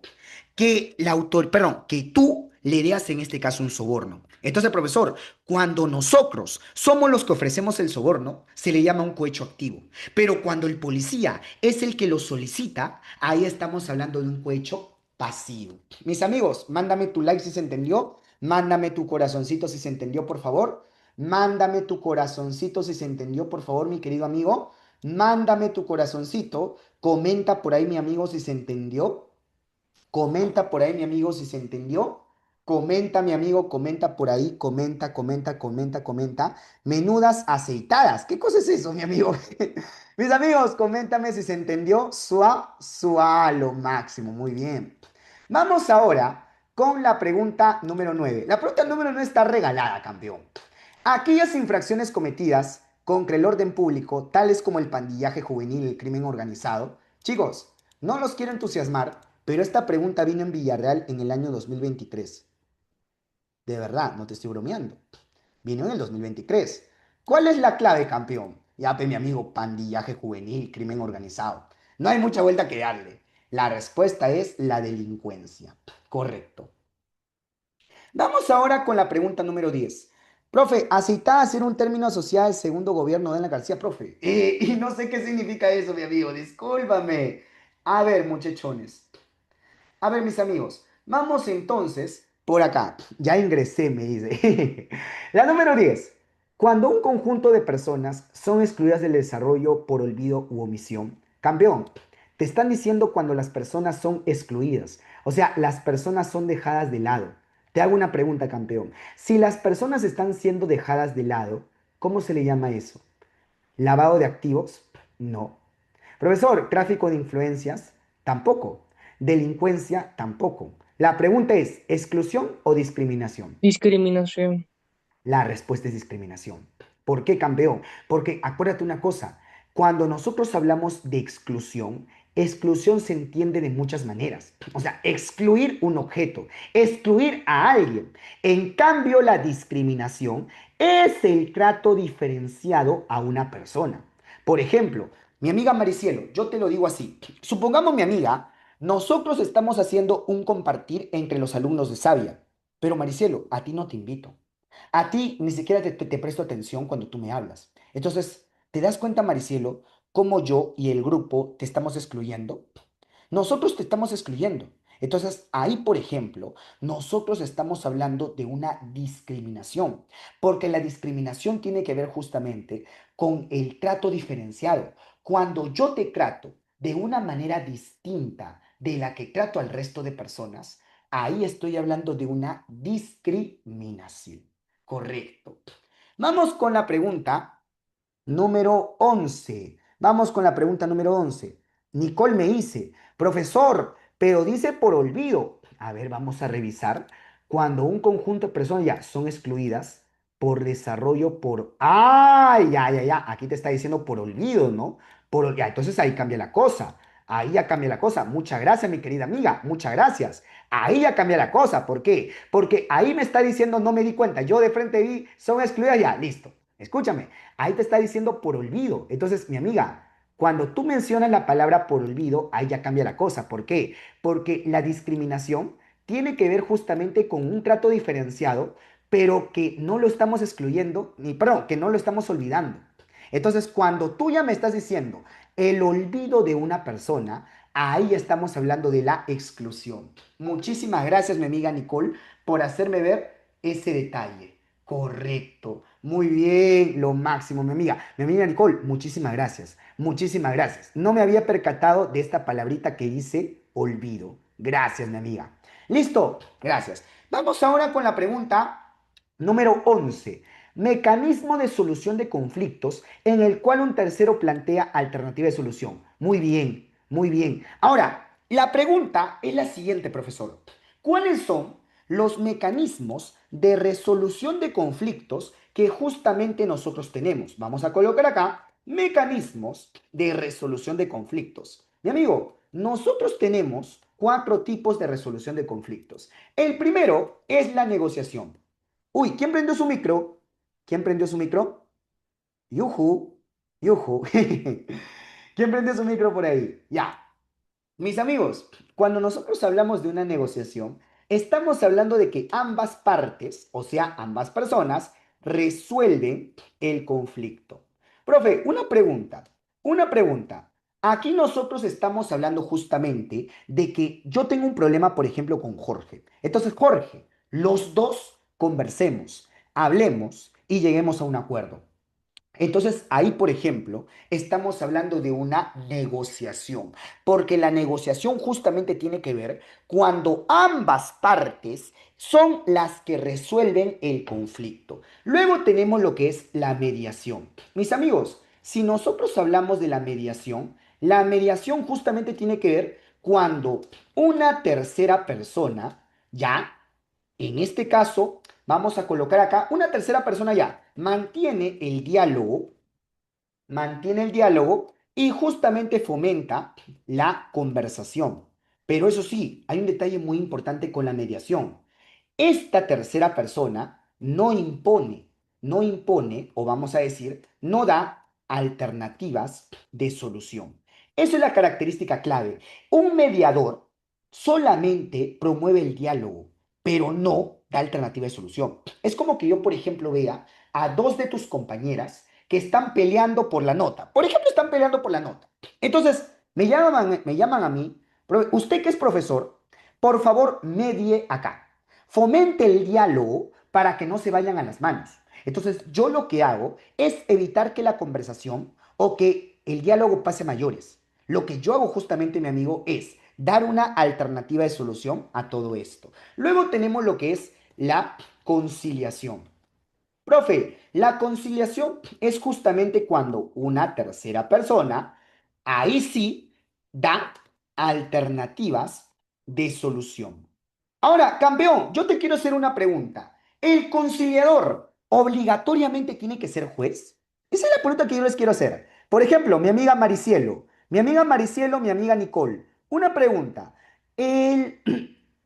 que la autor, perdón, que tú le das en este caso un soborno. Entonces, profesor, cuando nosotros somos los que ofrecemos el soborno, se le llama un cohecho activo. Pero cuando el policía es el que lo solicita, ahí estamos hablando de un cohecho pasivo. Mis amigos, mándame tu like si se entendió, mándame tu corazoncito si se entendió, por favor. Mándame tu corazoncito si se entendió, por favor, mi querido amigo. Mándame tu corazoncito. Comenta por ahí, mi amigo, si se entendió. Comenta por ahí, mi amigo, si se entendió. Comenta, mi amigo, comenta por ahí. Comenta, comenta, comenta, comenta. Menudas aceitadas. ¿Qué cosa es eso, mi amigo? Mis amigos, coméntame si se entendió. Sua, sua, lo máximo. Muy bien. Vamos ahora con la pregunta número 9. La pregunta número 9 está regalada, campeón. Aquellas infracciones cometidas contra el orden público, tales como el pandillaje juvenil y el crimen organizado. Chicos, no los quiero entusiasmar, pero esta pregunta vino en Villarreal en el año 2023. De verdad, no te estoy bromeando. Vino en el 2023. ¿Cuál es la clave, campeón? Ya, pe, mi amigo, pandillaje juvenil, crimen organizado. No hay mucha vuelta que darle. La respuesta es la delincuencia. Correcto. Vamos ahora con la pregunta número 10. Profe, aceitada ser un término asociado al segundo gobierno de Ana García, profe. Y no sé qué significa eso, mi amigo, discúlpame. A ver, muchachones. A ver, mis amigos, vamos entonces por acá. Ya ingresé, me dice. La número 10. Cuando un conjunto de personas son excluidas del desarrollo por olvido u omisión. Campeón, te están diciendo cuando las personas son excluidas. O sea, las personas son dejadas de lado. Te hago una pregunta, campeón. Si las personas están siendo dejadas de lado, ¿cómo se le llama eso? ¿Lavado de activos? No. Profesor, tráfico de influencias, tampoco. Delincuencia, tampoco. La pregunta es, ¿exclusión o discriminación? Discriminación. La respuesta es discriminación. ¿Por qué, campeón? Porque acuérdate una cosa, cuando nosotros hablamos de exclusión, exclusión se entiende de muchas maneras. O sea, excluir un objeto, excluir a alguien. En cambio, la discriminación es el trato diferenciado a una persona. Por ejemplo, mi amiga Maricielo, yo te lo digo así. Supongamos, mi amiga, nosotros estamos haciendo un compartir entre los alumnos de Sabia, pero Maricielo, a ti no te invito. A ti ni siquiera te presto atención cuando tú me hablas. Entonces, ¿te das cuenta, Maricielo, cómo yo y el grupo te estamos excluyendo? Nosotros te estamos excluyendo. Entonces, ahí, por ejemplo, nosotros estamos hablando de una discriminación, porque la discriminación tiene que ver justamente con el trato diferenciado. Cuando yo te trato de una manera distinta de la que trato al resto de personas, ahí estoy hablando de una discriminación. Correcto. Vamos con la pregunta número 11. Vamos con la pregunta número 11. Nicole me dice, profesor, pero dice por olvido. A ver, vamos a revisar. Cuando un conjunto de personas ya son excluidas por desarrollo por... ¡Ay, ya, ya, ya! Aquí te está diciendo por olvido, ¿no? Ya, entonces ahí cambia la cosa. Ahí ya cambia la cosa. Muchas gracias, mi querida amiga. Muchas gracias. Ahí ya cambia la cosa. ¿Por qué? Porque ahí me está diciendo, no me di cuenta. Yo de frente vi, son excluidas ya. Listo. Escúchame. Ahí te está diciendo por olvido. Entonces, mi amiga, cuando tú mencionas la palabra por olvido, ahí ya cambia la cosa. ¿Por qué? Porque la discriminación tiene que ver justamente con un trato diferenciado, pero que no lo estamos excluyendo, ni, perdón, que no lo estamos olvidando. Entonces, cuando tú ya me estás diciendo el olvido de una persona, ahí estamos hablando de la exclusión. Muchísimas gracias, mi amiga Nicole, por hacerme ver ese detalle. Correcto. Muy bien, lo máximo, mi amiga. Mi amiga Nicole, muchísimas gracias. Muchísimas gracias. No me había percatado de esta palabrita que dice olvido. Gracias, mi amiga. Listo, gracias. Vamos ahora con la pregunta número 11. Mecanismo de solución de conflictos en el cual un tercero plantea alternativa de solución. Muy bien, muy bien. Ahora, la pregunta es la siguiente, profesor. ¿Cuáles son los mecanismos de resolución de conflictos que justamente nosotros tenemos? Vamos a colocar acá mecanismos de resolución de conflictos. Mi amigo, nosotros tenemos cuatro tipos de resolución de conflictos. El primero es la negociación. Uy, ¿quién prendió su micro? ¿Quién prendió su micro? Yuhu, yuhu. ¿Quién prendió su micro por ahí? Ya. Mis amigos, cuando nosotros hablamos de una negociación, Estamos hablando de que ambas partes, o sea, ambas personas, resuelven el conflicto. Profe, una pregunta. Aquí nosotros estamos hablando justamente de que yo tengo un problema, por ejemplo, con Jorge. Entonces, Jorge, los dos conversemos, hablemos y lleguemos a un acuerdo. Entonces, ahí, por ejemplo, estamos hablando de una negociación, porque la negociación justamente tiene que ver cuando ambas partes son las que resuelven el conflicto. Luego tenemos lo que es la mediación. Mis amigos, si nosotros hablamos de la mediación justamente tiene que ver cuando una tercera persona, ya, en este caso, vamos a colocar acá, una tercera persona ya mantiene el diálogo y justamente fomenta la conversación. Pero eso sí, hay un detalle muy importante con la mediación. Esta tercera persona no impone, o vamos a decir, no da alternativas de solución. Esa es la característica clave. Un mediador solamente promueve el diálogo, pero no da alternativa de solución. Es como que yo, por ejemplo, vea a dos de tus compañeras que están peleando por la nota. Por ejemplo, están peleando por la nota. Entonces, me llaman a mí, usted que es profesor, por favor, medie acá. Fomente el diálogo para que no se vayan a las manos. Entonces, yo lo que hago es evitar que la conversación o que el diálogo pase a mayores. Lo que yo hago justamente, mi amigo, es dar una alternativa de solución a todo esto. Luego tenemos lo que es la conciliación. Profe, la conciliación es justamente cuando una tercera persona, ahí sí, da alternativas de solución. Ahora, campeón, yo te quiero hacer una pregunta. ¿El conciliador obligatoriamente tiene que ser juez? Esa es la pregunta que yo les quiero hacer. Por ejemplo, mi amiga Nicole. Una pregunta. ¿El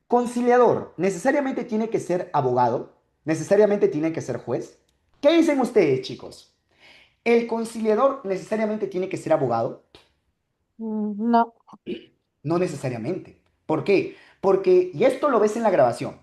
conciliador necesariamente tiene que ser abogado? ¿Necesariamente tiene que ser juez? ¿Qué dicen ustedes, chicos? ¿El conciliador necesariamente tiene que ser abogado? No. No necesariamente. ¿Por qué? Porque, y esto lo ves en la grabación,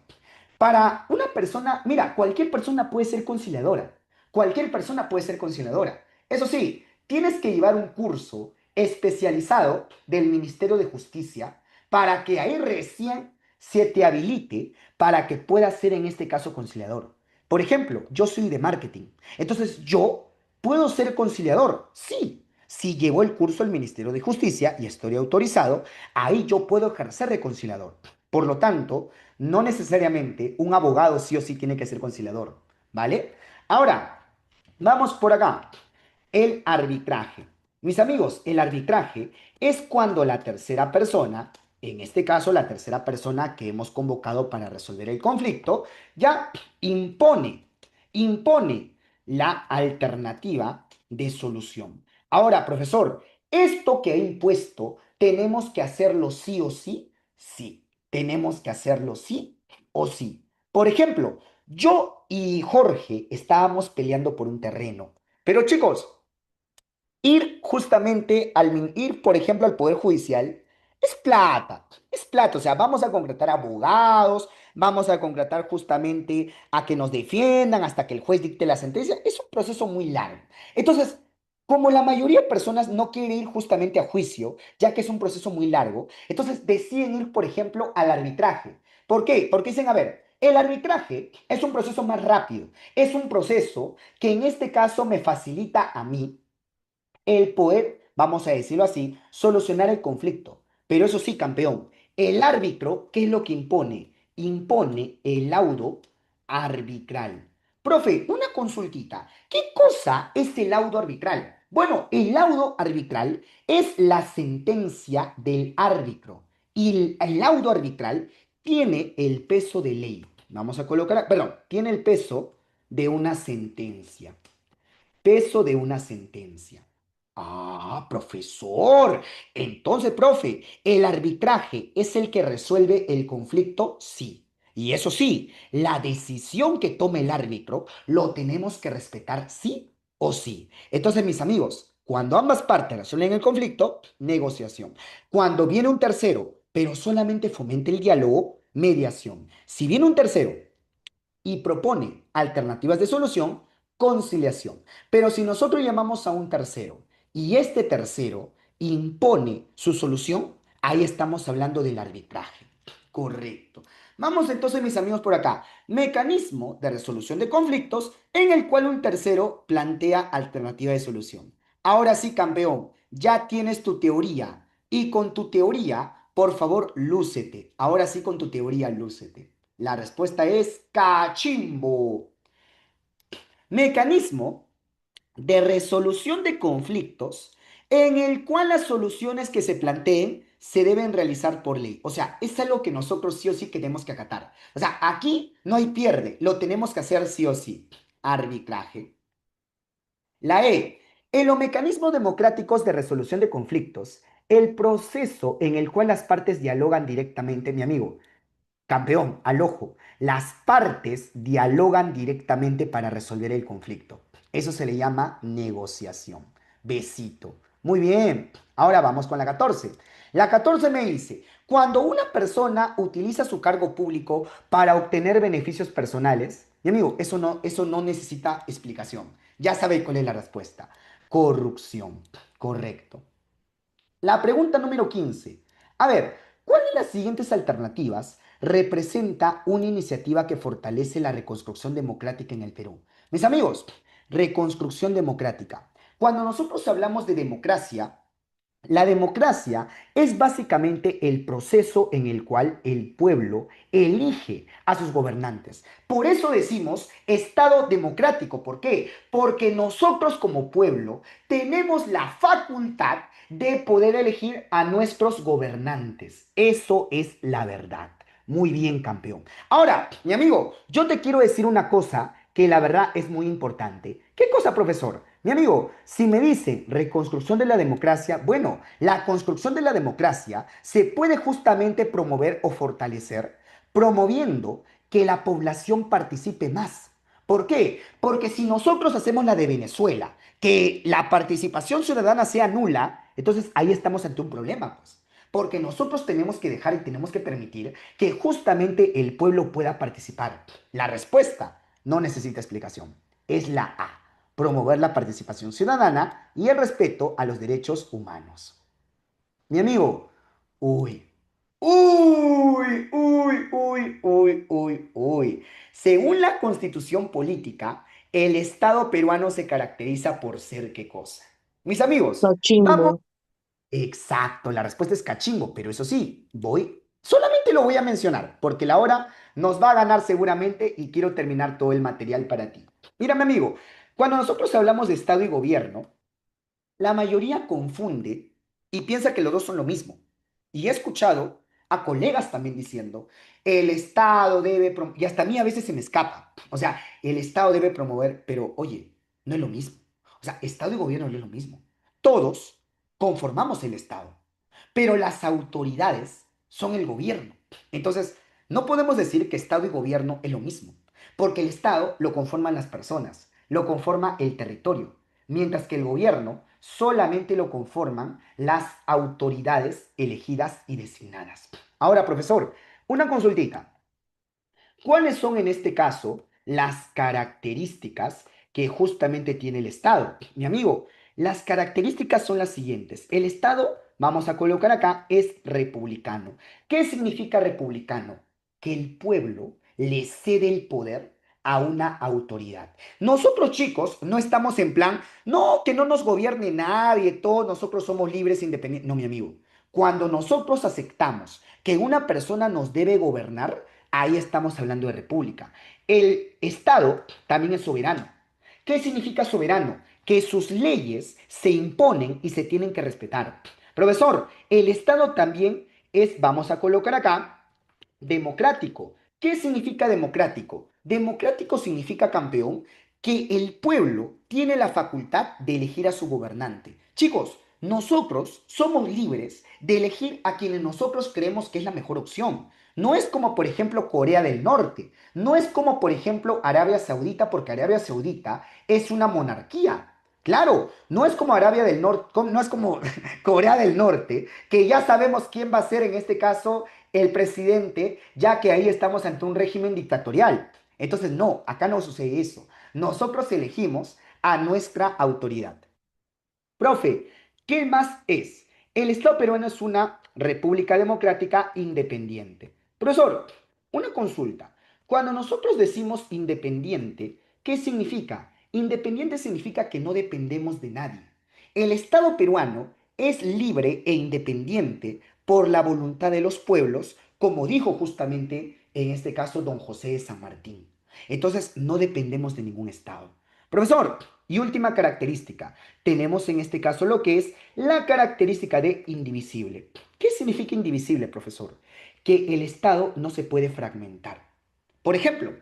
para una persona, mira, cualquier persona puede ser conciliadora. Cualquier persona puede ser conciliadora. Eso sí, tienes que llevar un curso especializado del Ministerio de Justicia para que ahí recién se te habilite para que puedas ser en este caso conciliador. Por ejemplo, yo soy de marketing. Entonces, yo puedo ser conciliador. Sí. Si llevo el curso del Ministerio de Justicia y estoy autorizado, ahí yo puedo ejercer de conciliador. Por lo tanto, no necesariamente un abogado sí o sí tiene que ser conciliador, ¿vale? Ahora, vamos por acá. El arbitraje. Mis amigos, el arbitraje es cuando la tercera persona, en este caso la tercera persona que hemos convocado para resolver el conflicto, ya impone la alternativa de solución. Ahora, profesor, esto que he impuesto, ¿tenemos que hacerlo sí o sí? Sí, tenemos que hacerlo sí o sí. Por ejemplo, yo y Jorge estábamos peleando por un terreno. Pero chicos, ir justamente ir, por ejemplo, al Poder Judicial es plata, o sea, vamos a contratar abogados, vamos a contratar justamente a que nos defiendan hasta que el juez dicte la sentencia, es un proceso muy largo. Entonces, como la mayoría de personas no quiere ir justamente a juicio, ya que es un proceso muy largo, entonces deciden ir, por ejemplo, al arbitraje. ¿Por qué? Porque dicen, a ver, el arbitraje es un proceso más rápido, es un proceso que en este caso me facilita a mí el poder, vamos a decirlo así, solucionar el conflicto. Pero eso sí, campeón, el árbitro, ¿qué es lo que impone? Impone el laudo arbitral. Profe, una consultita. ¿Qué cosa es el laudo arbitral? Bueno, el laudo arbitral es la sentencia del árbitro y el laudo arbitral tiene el peso de ley. Vamos a colocar, perdón, tiene el peso de una sentencia. Peso de una sentencia. Ah, profesor. Entonces, profe, ¿el arbitraje es el que resuelve el conflicto? Sí. Y eso sí, la decisión que tome el árbitro lo tenemos que respetar sí o sí. Entonces, mis amigos, cuando ambas partes resuelven el conflicto, negociación. Cuando viene un tercero, pero solamente fomente el diálogo, mediación. Si viene un tercero y propone alternativas de solución, conciliación. Pero si nosotros llamamos a un tercero y este tercero impone su solución, ahí estamos hablando del arbitraje. Correcto. Vamos entonces, mis amigos, por acá. Mecanismo de resolución de conflictos en el cual un tercero plantea alternativa de solución. Ahora sí, campeón, ya tienes tu teoría. Y con tu teoría, por favor, lúcete. Ahora sí, con tu teoría, lúcete. La respuesta es cachimbo. Mecanismo de resolución de conflictos en el cual las soluciones que se planteen se deben realizar por ley. O sea, es algo que nosotros sí o sí tenemos que acatar. O sea, aquí no hay pierde, lo tenemos que hacer sí o sí. Arbitraje. La E. En los mecanismos democráticos de resolución de conflictos, el proceso en el cual las partes dialogan directamente, mi amigo, campeón, al ojo, las partes dialogan directamente para resolver el conflicto. Eso se le llama negociación. Besito. Muy bien. Ahora vamos con la 14. La 14 me dice, cuando una persona utiliza su cargo público para obtener beneficios personales, mi amigo, eso no necesita explicación. Ya sabe cuál es la respuesta. Corrupción. Correcto. La pregunta número 15. A ver, ¿cuál de las siguientes alternativas representa una iniciativa que fortalece la reconstrucción democrática en el Perú? Mis amigos, reconstrucción democrática. Cuando nosotros hablamos de democracia, la democracia es básicamente el proceso en el cual el pueblo elige a sus gobernantes. Por eso decimos Estado democrático. ¿Por qué? Porque nosotros como pueblo tenemos la facultad de poder elegir a nuestros gobernantes. Eso es la verdad. Muy bien, campeón. Ahora, mi amigo, yo te quiero decir una cosa que la verdad es muy importante. ¿Qué cosa, profesor? Mi amigo, si me dice reconstrucción de la democracia, bueno, la construcción de la democracia se puede justamente promover o fortalecer promoviendo que la población participe más. ¿Por qué? Porque si nosotros hacemos la de Venezuela, que la participación ciudadana sea nula, entonces ahí estamos ante un problema, pues. Porque nosotros tenemos que dejar y tenemos que permitir que justamente el pueblo pueda participar. La respuesta no necesita explicación. Es la A, promover la participación ciudadana y el respeto a los derechos humanos. Mi amigo, uy, uy. Según la constitución política, el Estado peruano se caracteriza por ser ¿qué cosa? Mis amigos, vamos. Cachimbo. Exacto, la respuesta es cachimbo, pero eso sí, solamente lo voy a mencionar, porque la hora nos va a ganar seguramente y quiero terminar todo el material para ti. Mira, mi amigo, cuando nosotros hablamos de Estado y gobierno, la mayoría confunde y piensa que los dos son lo mismo. Y he escuchado a colegas también diciendo, el Estado debe, y hasta a mí a veces se me escapa, o sea, el Estado debe promover, pero oye, no es lo mismo. O sea, Estado y gobierno no es lo mismo. Todos conformamos el Estado, pero las autoridades son el gobierno. Entonces, no podemos decir que Estado y gobierno es lo mismo, porque el Estado lo conforman las personas, lo conforma el territorio, mientras que el gobierno solamente lo conforman las autoridades elegidas y designadas. Ahora, profesor, una consultita. ¿Cuáles son en este caso las características que justamente tiene el Estado? Mi amigo, las características son las siguientes. El Estado, vamos a colocar acá, es republicano. ¿Qué significa republicano? Que el pueblo le cede el poder a una autoridad. Nosotros chicos no estamos en plan, no, que no nos gobierne nadie, todos nosotros somos libres e independientes. No, mi amigo. Cuando nosotros aceptamos que una persona nos debe gobernar, ahí estamos hablando de república. El Estado también es soberano. ¿Qué significa soberano? Que sus leyes se imponen y se tienen que respetar. Profesor, el Estado también es, vamos a colocar acá, democrático. ¿Qué significa democrático? Democrático significa, campeón, que el pueblo tiene la facultad de elegir a su gobernante. Chicos, nosotros somos libres de elegir a quienes nosotros creemos que es la mejor opción. No es como, por ejemplo, Corea del Norte. No es como, por ejemplo, Arabia Saudita, porque Arabia Saudita es una monarquía. Claro, no es como Arabia del Norte, no es como Corea del Norte, que ya sabemos quién va a ser en este caso el presidente, ya que ahí estamos ante un régimen dictatorial. Entonces, no, acá no sucede eso. Nosotros elegimos a nuestra autoridad. Profe, ¿qué más es? El Estado peruano es una república democrática independiente. Profesor, una consulta. Cuando nosotros decimos independiente, ¿qué significa? Independiente significa que no dependemos de nadie. El Estado peruano es libre e independiente por la voluntad de los pueblos, como dijo justamente en este caso don José de San Martín. Entonces, no dependemos de ningún Estado. Profesor, y última característica, tenemos en este caso lo que es la característica de indivisible. ¿Qué significa indivisible, profesor? Que el Estado no se puede fragmentar. Por ejemplo,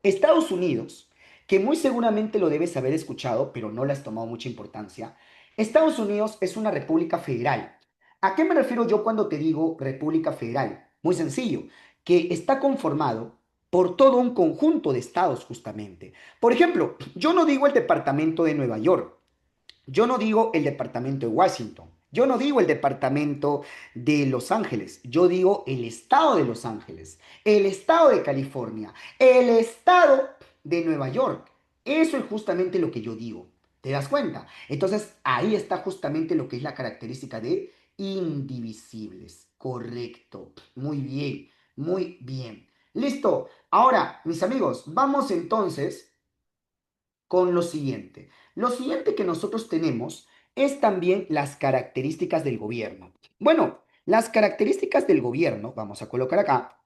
Estados Unidos, que muy seguramente lo debes haber escuchado, pero no le has tomado mucha importancia. Estados Unidos es una república federal. ¿A qué me refiero yo cuando te digo república federal? Muy sencillo, que está conformado por todo un conjunto de estados justamente. Por ejemplo, yo no digo el departamento de Nueva York, yo no digo el departamento de Washington, yo no digo el departamento de Los Ángeles, yo digo el estado de Los Ángeles, el estado de California, el estado de Nueva York. Eso es justamente lo que yo digo. ¿Te das cuenta? Entonces ahí está justamente lo que es la característica de indivisibles. Correcto. Muy bien, muy bien. Listo. Ahora, mis amigos, vamos entonces con lo siguiente. Lo siguiente que nosotros tenemos es también las características del gobierno. Bueno, las características del gobierno, vamos a colocar acá,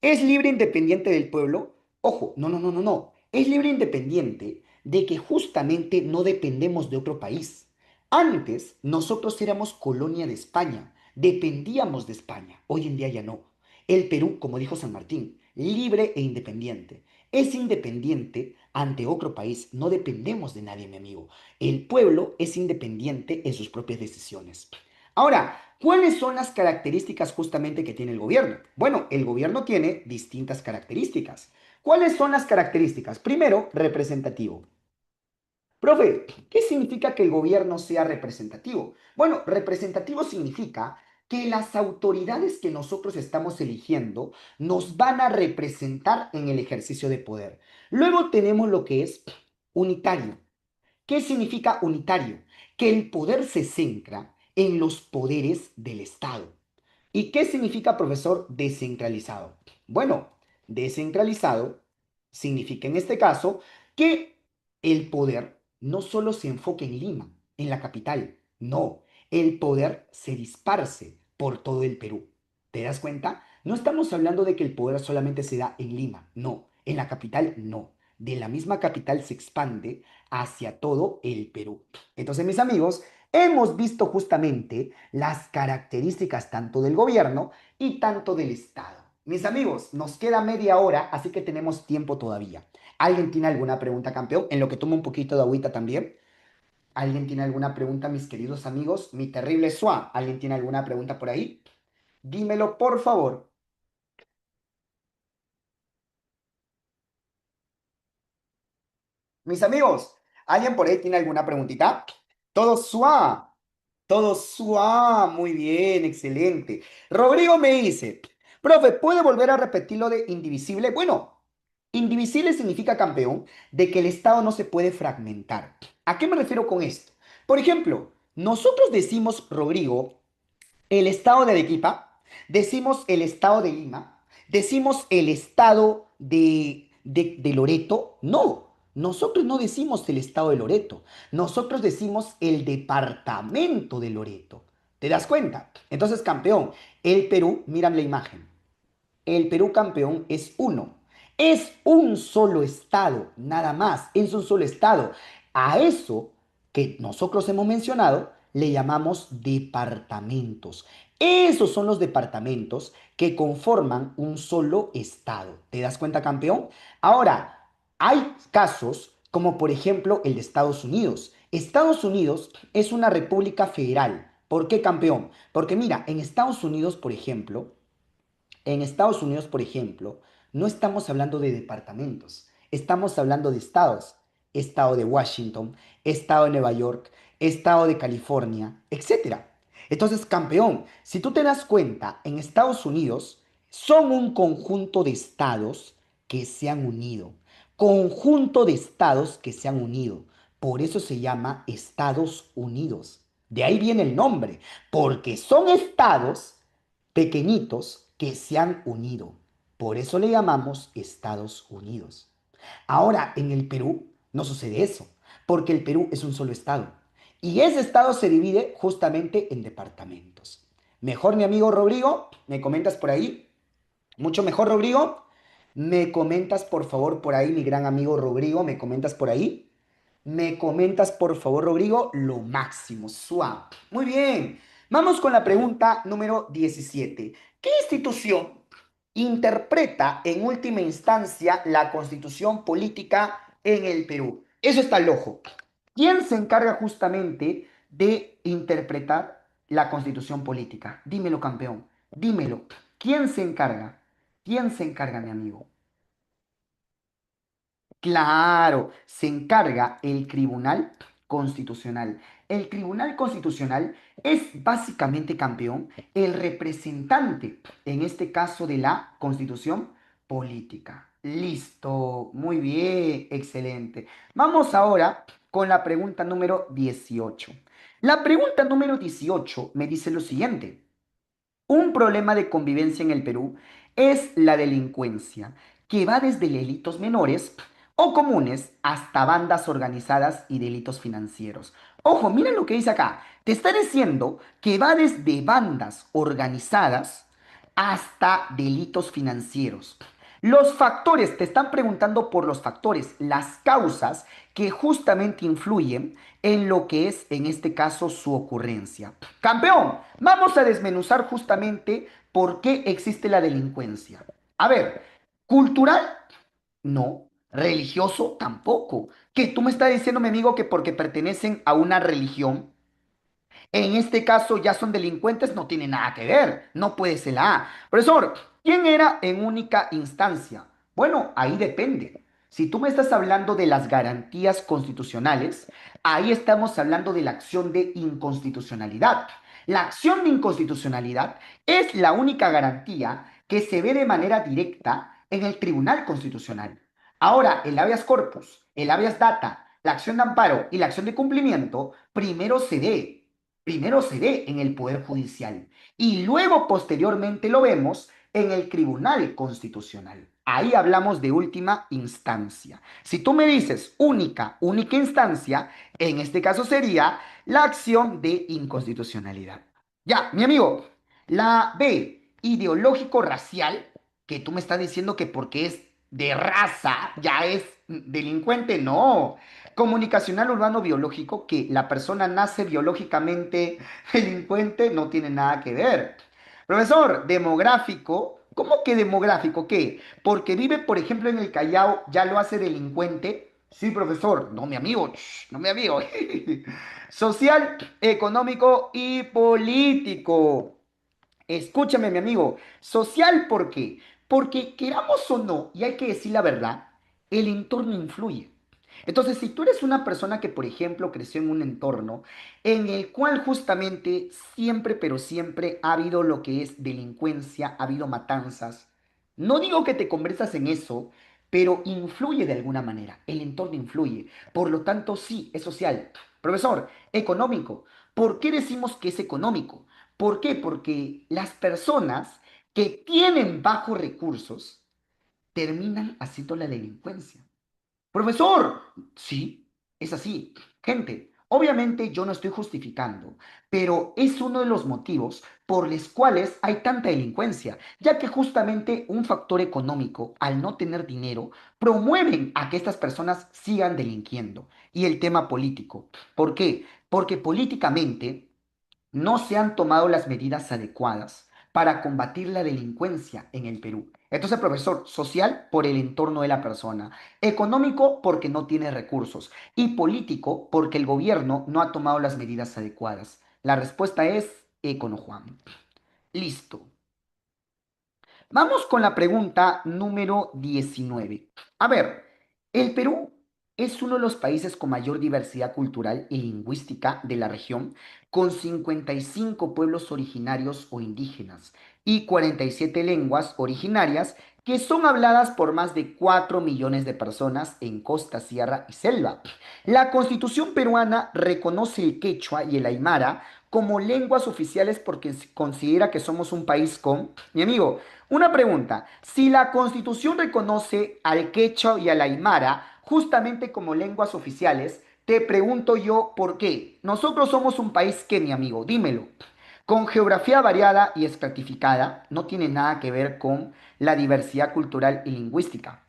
es libre e independiente del pueblo. Ojo, no, no, no, no, no. Es libre e independiente de que justamente no dependemos de otro país. Antes nosotros éramos colonia de España, dependíamos de España. Hoy en día ya no. El Perú, como dijo San Martín, libre e independiente. Es independiente ante otro país. No dependemos de nadie, mi amigo. El pueblo es independiente en sus propias decisiones. Ahora, ¿cuáles son las características justamente que tiene el gobierno? Bueno, el gobierno tiene distintas características. ¿Cuáles son las características? Primero, representativo. Profe, ¿qué significa que el gobierno sea representativo? Bueno, representativo significa que las autoridades que nosotros estamos eligiendo nos van a representar en el ejercicio de poder. Luego tenemos lo que es unitario. ¿Qué significa unitario? Que el poder se centra en los poderes del Estado. ¿Y qué significa, profesor, descentralizado? Bueno, descentralizado significa en este caso que el poder no solo se enfoque en Lima, en la capital, no, el poder se disparce por todo el Perú. ¿Te das cuenta? No estamos hablando de que el poder solamente se da en Lima, no, en la capital no. De la misma capital se expande hacia todo el Perú. Entonces, mis amigos, hemos visto justamente las características tanto del gobierno y tanto del Estado. Mis amigos, nos queda media hora, así que tenemos tiempo todavía. ¿Alguien tiene alguna pregunta, campeón? En lo que tomo un poquito de agüita también. ¿Alguien tiene alguna pregunta, mis queridos amigos? Mi terrible Swan, ¿alguien tiene alguna pregunta por ahí? Dímelo, por favor. Mis amigos, ¿alguien por ahí tiene alguna preguntita? Todo Swan. Todo muy bien, excelente. Rodrigo me dice, profe, ¿puede volver a repetir lo de indivisible? Bueno, indivisible significa, campeón, de que el Estado no se puede fragmentar. ¿A qué me refiero con esto? Por ejemplo, nosotros decimos, Rodrigo, el estado de Arequipa, decimos el estado de Lima, decimos el estado de Loreto. No, nosotros no decimos el estado de Loreto, nosotros decimos el departamento de Loreto. ¿Te das cuenta? Entonces, campeón, el Perú, mírame la imagen. El Perú campeón es uno. Es un solo estado, nada más. Es un solo estado. A eso que nosotros hemos mencionado le llamamos departamentos. Esos son los departamentos que conforman un solo estado. ¿Te das cuenta, campeón? Ahora, hay casos como por ejemplo el de Estados Unidos. Estados Unidos es una república federal. ¿Por qué, campeón? Porque mira, en Estados Unidos, por ejemplo, no estamos hablando de departamentos, estamos hablando de estados. estado de Washington, estado de Nueva York, estado de California, etcétera. Entonces, campeón, si tú te das cuenta, en Estados Unidos son un conjunto de estados que se han unido. Conjunto de estados que se han unido. Por eso se llama Estados Unidos. De ahí viene el nombre, porque son estados pequeñitos que se han unido. Por eso le llamamos Estados Unidos. Ahora, en el Perú no sucede eso, porque el Perú es un solo estado. Y ese estado se divide justamente en departamentos. Mejor, mi amigo Rodrigo, ¿me comentas por ahí? Mucho mejor, Rodrigo. ¿Me comentas, por favor, por ahí, mi gran amigo Rodrigo? ¿Me comentas por ahí? Me comentas, por favor, Rodrigo, lo máximo, suave. Muy bien. Vamos con la pregunta número 17. ¿Qué institución interpreta en última instancia la constitución política en el Perú? Eso está al ojo. ¿Quién se encarga justamente de interpretar la constitución política? Dímelo, campeón. Dímelo. ¿Quién se encarga? ¿Quién se encarga, mi amigo? Claro, se encarga el Tribunal Constitucional. El Tribunal Constitucional es básicamente, campeón, el representante, en este caso, de la Constitución política. Listo, muy bien, excelente. Vamos ahora con la pregunta número 18. La pregunta número 18 me dice lo siguiente. Un problema de convivencia en el Perú es la delincuencia, que va desde delitos menores o comunes hasta bandas organizadas y delitos financieros. Ojo, miren lo que dice acá. Te está diciendo que va desde bandas organizadas hasta delitos financieros. Los factores, te están preguntando por los factores, las causas que justamente influyen en lo que es, en este caso, su ocurrencia. Campeón, vamos a desmenuzar justamente por qué existe la delincuencia. A ver, cultural, no. Religioso, tampoco. Que tú me estás diciendo, mi amigo, que porque pertenecen a una religión, en este caso ya son delincuentes, no tiene nada que ver, no puede ser la A. Profesor, ¿quién era en única instancia? Bueno, ahí depende. Si tú me estás hablando de las garantías constitucionales, ahí estamos hablando de la acción de inconstitucionalidad. La acción de inconstitucionalidad es la única garantía que se ve de manera directa en el Tribunal Constitucional. Ahora, el habeas corpus, el habeas data, la acción de amparo y la acción de cumplimiento primero se ve en el Poder Judicial y luego posteriormente lo vemos en el Tribunal Constitucional. Ahí hablamos de última instancia. Si tú me dices única instancia, en este caso sería la acción de inconstitucionalidad. Ya, mi amigo, la B, ideológico racial, que tú me estás diciendo que porque es de raza ya es delincuente, no. Comunicacional urbano biológico, que la persona nace biológicamente delincuente, no tiene nada que ver. Profesor, demográfico, ¿cómo que demográfico? ¿Qué? Porque vive, por ejemplo, en el Callao, ya lo hace delincuente. Sí, profesor, no mi amigo, no mi amigo. Social, económico y político. Escúchame, mi amigo. Social, ¿por qué? Porque queramos o no, y hay que decir la verdad, el entorno influye. Entonces, si tú eres una persona que, por ejemplo, creció en un entorno en el cual justamente siempre, pero siempre ha habido lo que es delincuencia, ha habido matanzas, no digo que te conviertas en eso, pero influye de alguna manera. El entorno influye. Por lo tanto, sí, es social. Profesor, económico. ¿Por qué decimos que es económico? ¿Por qué? Porque las personas que tienen bajos recursos terminan haciendo la delincuencia. Profesor, sí, es así. Gente, obviamente yo no estoy justificando, pero es uno de los motivos por los cuales hay tanta delincuencia, ya que justamente un factor económico, al no tener dinero, promueven a que estas personas sigan delinquiendo. Y el tema político. ¿Por qué? Porque políticamente no se han tomado las medidas adecuadas para combatir la delincuencia en el Perú. Entonces, profesor, social por el entorno de la persona, económico porque no tiene recursos y político porque el gobierno no ha tomado las medidas adecuadas. La respuesta es Econo Juan. Listo. Vamos con la pregunta número 19. A ver, el Perú es uno de los países con mayor diversidad cultural y lingüística de la región, con 55 pueblos originarios o indígenas y 47 lenguas originarias que son habladas por más de 4 millones de personas en costa, sierra y selva. La Constitución peruana reconoce el quechua y el aymara como lenguas oficiales porque considera que somos un país con... Mi amigo, una pregunta. Si la Constitución reconoce al quechua y al aymara justamente como lenguas oficiales, te pregunto yo por qué. Nosotros somos un país que, mi amigo, dímelo. Con geografía variada y estratificada, no tiene nada que ver con la diversidad cultural y lingüística.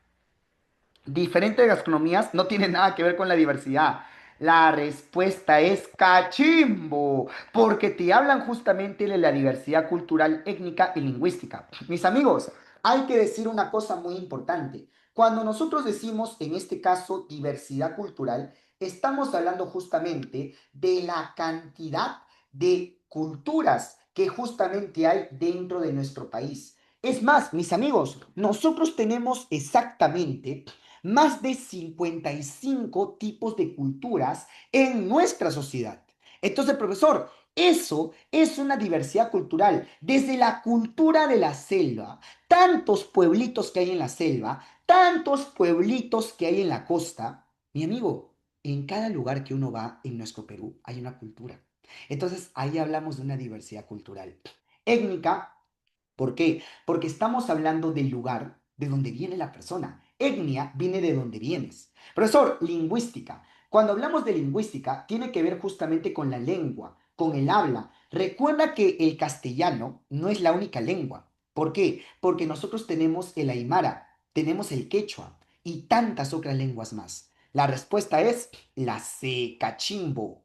Diferentes gastronomías no tienen nada que ver con la diversidad. La respuesta es cachimbo, porque te hablan justamente de la diversidad cultural, étnica y lingüística. Mis amigos, hay que decir una cosa muy importante. Cuando nosotros decimos, en este caso, diversidad cultural, estamos hablando justamente de la cantidad de culturas que justamente hay dentro de nuestro país. Es más, mis amigos, nosotros tenemos exactamente más de 55 tipos de culturas en nuestra sociedad. Entonces, profesor, eso es una diversidad cultural. Desde la cultura de la selva, tantos pueblitos que hay en la selva, tantos pueblitos que hay en la costa. Mi amigo, en cada lugar que uno va en nuestro Perú hay una cultura. Entonces, ahí hablamos de una diversidad cultural. Étnica, ¿por qué? Porque estamos hablando del lugar de donde viene la persona. Etnia viene de donde vienes. Profesor, lingüística. Cuando hablamos de lingüística, tiene que ver justamente con la lengua, con el habla. Recuerda que el castellano no es la única lengua. ¿Por qué? Porque nosotros tenemos el aymara, tenemos el quechua y tantas otras lenguas más. La respuesta es la secachimbo.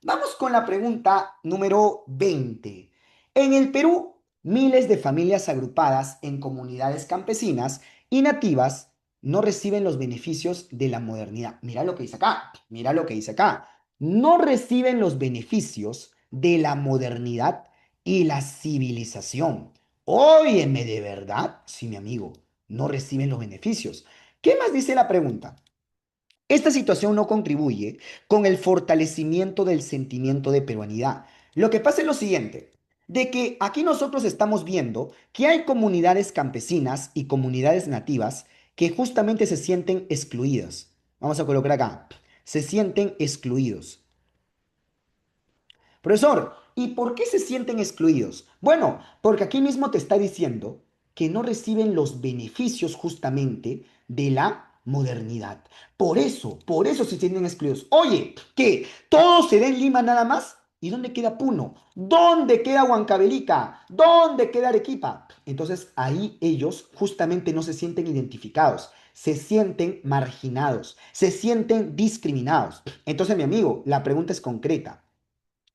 Vamos con la pregunta número 20. En el Perú, miles de familias agrupadas en comunidades campesinas y nativas no reciben los beneficios de la modernidad. Mira lo que dice acá, mira lo que dice acá. No reciben los beneficios de la modernidad y la civilización. Óyeme de verdad, sí, mi amigo, no reciben los beneficios. ¿Qué más dice la pregunta? Esta situación no contribuye con el fortalecimiento del sentimiento de peruanidad. Lo que pasa es lo siguiente, de que aquí nosotros estamos viendo que hay comunidades campesinas y comunidades nativas que justamente se sienten excluidas. Vamos a colocar acá, se sienten excluidos. Profesor, ¿y por qué se sienten excluidos? Bueno, porque aquí mismo te está diciendo que no reciben los beneficios justamente de la modernidad. Por eso se sienten excluidos. Oye, ¿qué? ¿Todo se da en Lima nada más? ¿Y dónde queda Puno? ¿Dónde queda Huancavelica? ¿Dónde queda Arequipa? Entonces ahí ellos justamente no se sienten identificados, se sienten marginados, se sienten discriminados. Entonces, mi amigo, la pregunta es concreta.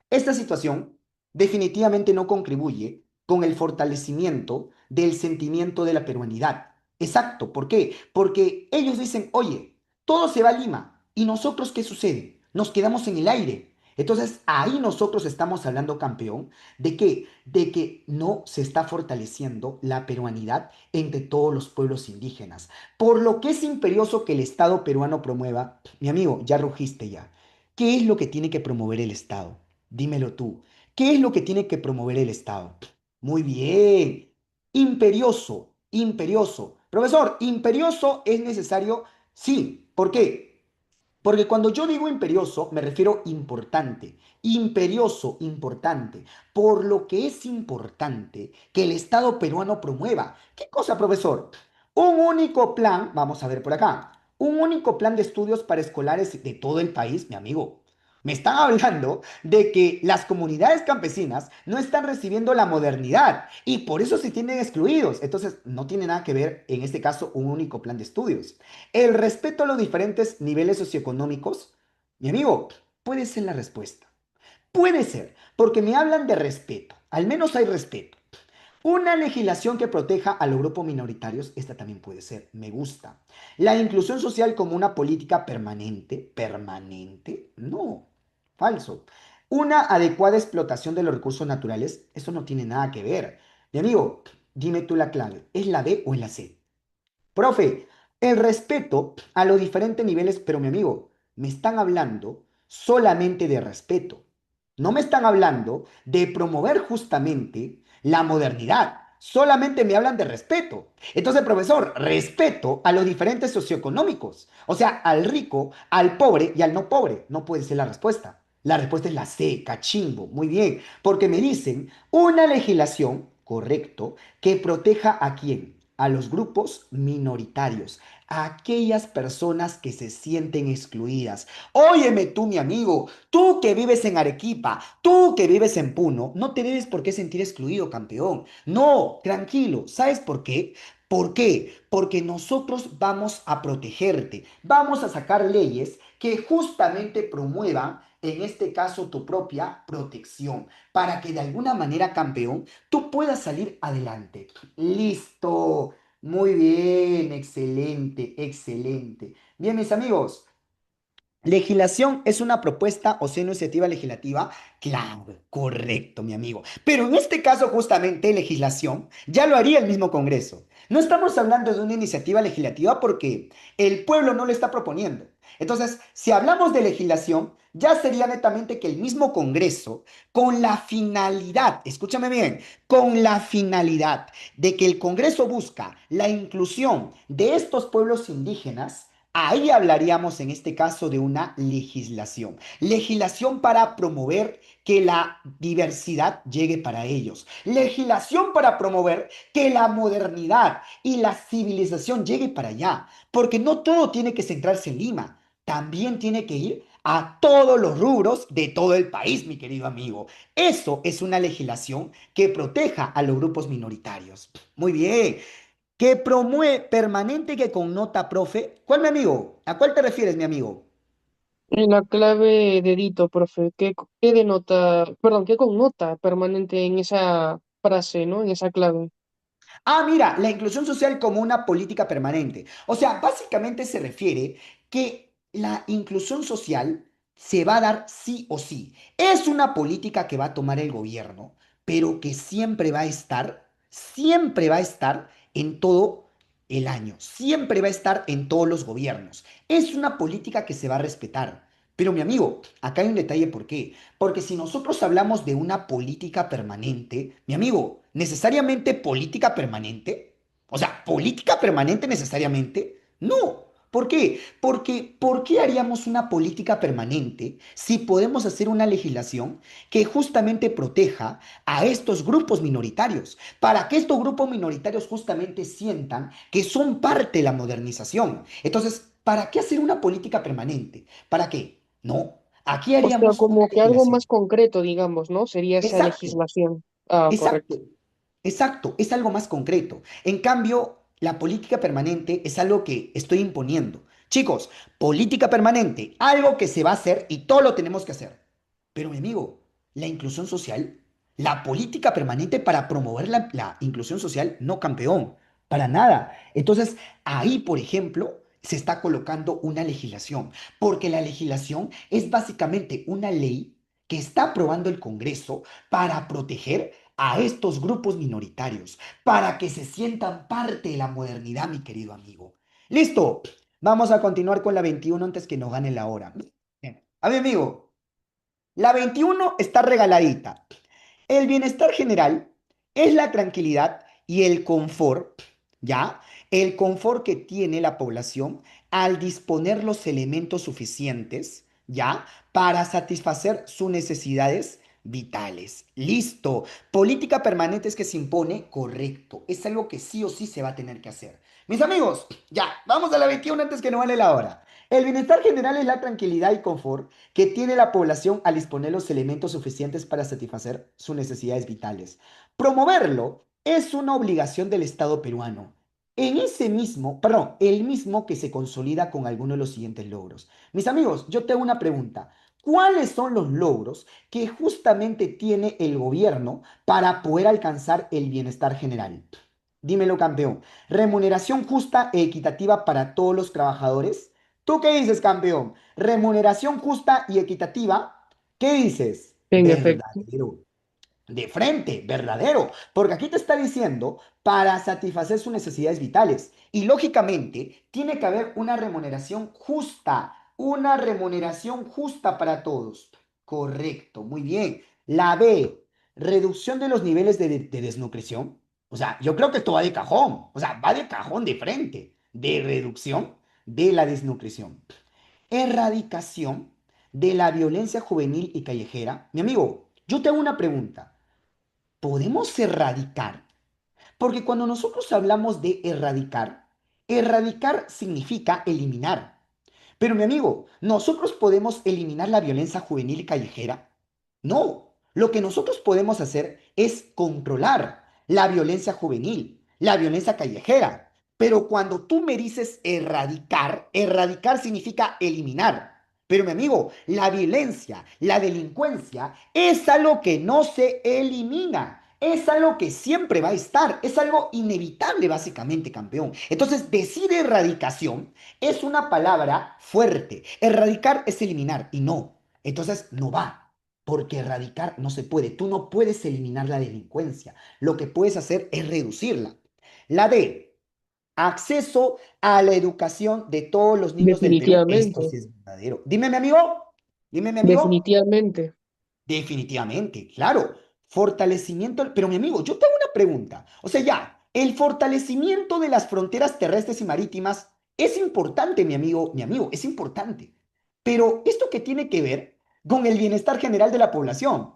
Esta situación definitivamente no contribuye con el fortalecimiento del sentimiento de la peruanidad. Exacto, ¿por qué? Porque ellos dicen, oye, todo se va a Lima y nosotros, ¿qué sucede? Nos quedamos en el aire. Entonces ahí nosotros estamos hablando, campeón, de que, no se está fortaleciendo la peruanidad entre todos los pueblos indígenas. Por lo que es imperioso que el Estado peruano promueva, mi amigo, ya rugiste ya. ¿Qué es lo que tiene que promover el Estado? Dímelo tú. ¿Qué es lo que tiene que promover el Estado? Muy bien. Imperioso, imperioso. Profesor, imperioso es necesario. Sí. ¿Por qué? Porque cuando yo digo imperioso, me refiero importante. Imperioso, importante. Por lo que es importante que el Estado peruano promueva. ¿Qué cosa, profesor? Un único plan, vamos a ver por acá, un único plan de estudios para escolares de todo el país, mi amigo. Me están hablando de que las comunidades campesinas no están recibiendo la modernidad y por eso se tienen excluidos. Entonces, no tiene nada que ver, en este caso, un único plan de estudios. El respeto a los diferentes niveles socioeconómicos, mi amigo, puede ser la respuesta. Puede ser, porque me hablan de respeto. Al menos hay respeto. Una legislación que proteja a los grupos minoritarios, esta también puede ser, me gusta. La inclusión social como una política permanente, permanente, no, falso. Una adecuada explotación de los recursos naturales, eso no tiene nada que ver. Mi amigo, dime tú la clave, ¿es la B o es la C? Profe, El respeto a los diferentes niveles, pero mi amigo, me están hablando solamente de respeto. No me están hablando de promover justamente la modernidad. Solamente me hablan de respeto. Entonces, profesor, respeto a los diferentes socioeconómicos. O sea, al rico, al pobre y al no pobre. No puede ser la respuesta. La respuesta es la C, cachimbo. Muy bien. Porque me dicen una legislación, correcto, que proteja a quién. A los grupos minoritarios, a aquellas personas que se sienten excluidas. Óyeme tú, mi amigo, tú que vives en Arequipa, tú que vives en Puno, no te debes por qué sentir excluido, campeón. No, tranquilo. ¿Sabes por qué? ¿Por qué? Porque nosotros vamos a protegerte, vamos a sacar leyes que justamente promuevan, en este caso, tu propia protección, para que de alguna manera, campeón, tú puedas salir adelante. Listo. Muy bien, excelente, excelente. Bien, mis amigos. ¿Legislación es una propuesta o sea una iniciativa legislativa? Claro, correcto, mi amigo. Pero en este caso, justamente, legislación ya lo haría el mismo Congreso. No estamos hablando de una iniciativa legislativa porque el pueblo no lo está proponiendo. Entonces, si hablamos de legislación, ya sería netamente que el mismo Congreso, con la finalidad, escúchame bien, con la finalidad de que el Congreso busca la inclusión de estos pueblos indígenas. Ahí hablaríamos en este caso de una legislación. Legislación para promover que la diversidad llegue para ellos. Legislación para promover que la modernidad y la civilización llegue para allá. Porque no todo tiene que centrarse en Lima. También tiene que ir a todos los rubros de todo el país, mi querido amigo. Eso es una legislación que proteja a los grupos minoritarios. Muy bien. Que promueve permanente que connota, profe. ¿Cuál, mi amigo? ¿A cuál te refieres, mi amigo? En la clave dedito, profe, ¿qué denota, perdón, qué connota permanente en esa frase, ¿no? En esa clave. Ah, mira, la inclusión social como una política permanente. O sea, básicamente se refiere que la inclusión social se va a dar sí o sí. Es una política que va a tomar el gobierno, pero que siempre va a estar en todo el año, siempre va a estar en todos los gobiernos. Es una política que se va a respetar. Pero mi amigo, acá hay un detalle por qué. Porque si nosotros hablamos de una política permanente, mi amigo, ¿necesariamente política permanente? O sea, ¿política permanente necesariamente? No. ¿Por qué? Porque ¿por qué haríamos una política permanente si podemos hacer una legislación que justamente proteja a estos grupos minoritarios? Para que estos grupos minoritarios justamente sientan que son parte de la modernización. Entonces, ¿para qué hacer una política permanente? ¿Para qué? No. Aquí O sea, haríamos una como que algo más legislación. concreto, digamos, ¿no? Sería esa Exacto, legislación. Ah, exacto, correcto. exacto. Es algo más concreto. En cambio, la política permanente es algo que estoy imponiendo. Chicos, política permanente, algo que se va a hacer y todo lo tenemos que hacer. Pero mi amigo, la inclusión social, la política permanente para promover la inclusión social, no, campeón, para nada. Entonces, ahí, por ejemplo, se está colocando una legislación, porque la legislación es básicamente una ley que está aprobando el Congreso para proteger a estos grupos minoritarios, para que se sientan parte de la modernidad, mi querido amigo. Listo, vamos a continuar con la 21 antes que nos gane la hora. Bien. A ver, amigo, la 21 está regaladita. El bienestar general es la tranquilidad y el confort, ¿ya? El confort que tiene la población al disponer los elementos suficientes, ¿ya? Para satisfacer sus necesidades vitales. Listo. Política permanente es que se impone, correcto. Es algo que sí o sí se va a tener que hacer. Mis amigos, ya, vamos a la 21 antes que no vale la hora. El bienestar general es la tranquilidad y confort que tiene la población al disponer los elementos suficientes para satisfacer sus necesidades vitales. Promoverlo es una obligación del Estado peruano. En ese mismo, perdón, el mismo que se consolida con alguno de los siguientes logros. Mis amigos, yo tengo una pregunta. ¿Cuáles son los logros que justamente tiene el gobierno para poder alcanzar el bienestar general? Dímelo, campeón. Remuneración justa e equitativa para todos los trabajadores. ¿Tú qué dices, campeón? Remuneración justa y equitativa. ¿Qué dices? En efecto. Verdadero. de frente, verdadero, porque aquí te está diciendo para satisfacer sus necesidades vitales. Y lógicamente tiene que haber una remuneración justa para todos. Correcto, muy bien. La B, reducción de los niveles de desnutrición. O sea, yo creo que esto va de cajón, o sea, va de cajón de frente, de reducción de la desnutrición. Erradicación de la violencia juvenil y callejera. Mi amigo, yo te hago una pregunta. ¿Podemos erradicar? Porque cuando nosotros hablamos de erradicar, erradicar significa eliminar. Pero mi amigo, ¿nosotros podemos eliminar la violencia juvenil y callejera? No, lo que nosotros podemos hacer es controlar la violencia juvenil, la violencia callejera. Pero cuando tú me dices erradicar, erradicar significa eliminar. Pero mi amigo, la violencia, la delincuencia es algo que no se elimina. Es algo que siempre va a estar, es algo inevitable básicamente, campeón. Entonces, decir erradicación es una palabra fuerte. Erradicar es eliminar y no. Entonces no va, porque erradicar no se puede. Tú no puedes eliminar la delincuencia. Lo que puedes hacer es reducirla. La D, acceso a la educación de todos los niños del Perú. Esto Definitivamente, sí es verdadero. Dime, mi amigo. Dime, mi amigo. definitivamente. Definitivamente, claro. Fortalecimiento, pero mi amigo, yo te hago una pregunta. O sea, ya, el fortalecimiento de las fronteras terrestres y marítimas es importante, mi amigo, es importante. Pero ¿esto qué tiene que ver con el bienestar general de la población?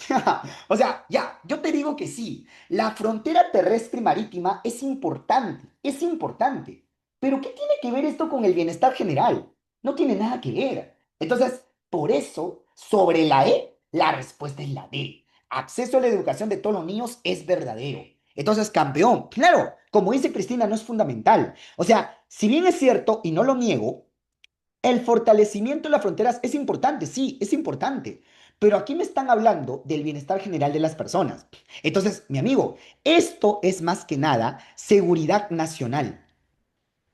O sea, ya, yo te digo que sí, la frontera terrestre y marítima es importante, es importante. Pero ¿qué tiene que ver esto con el bienestar general? No tiene nada que ver. Entonces, por eso, sobre la E, la respuesta es la D. Acceso a la educación de todos los niños es verdadero. Entonces, campeón, claro, como dice Cristina, no es fundamental. O sea, si bien es cierto y no lo niego, el fortalecimiento de las fronteras es importante, sí, es importante. Pero aquí me están hablando del bienestar general de las personas. Entonces, mi amigo, esto es más que nada seguridad nacional.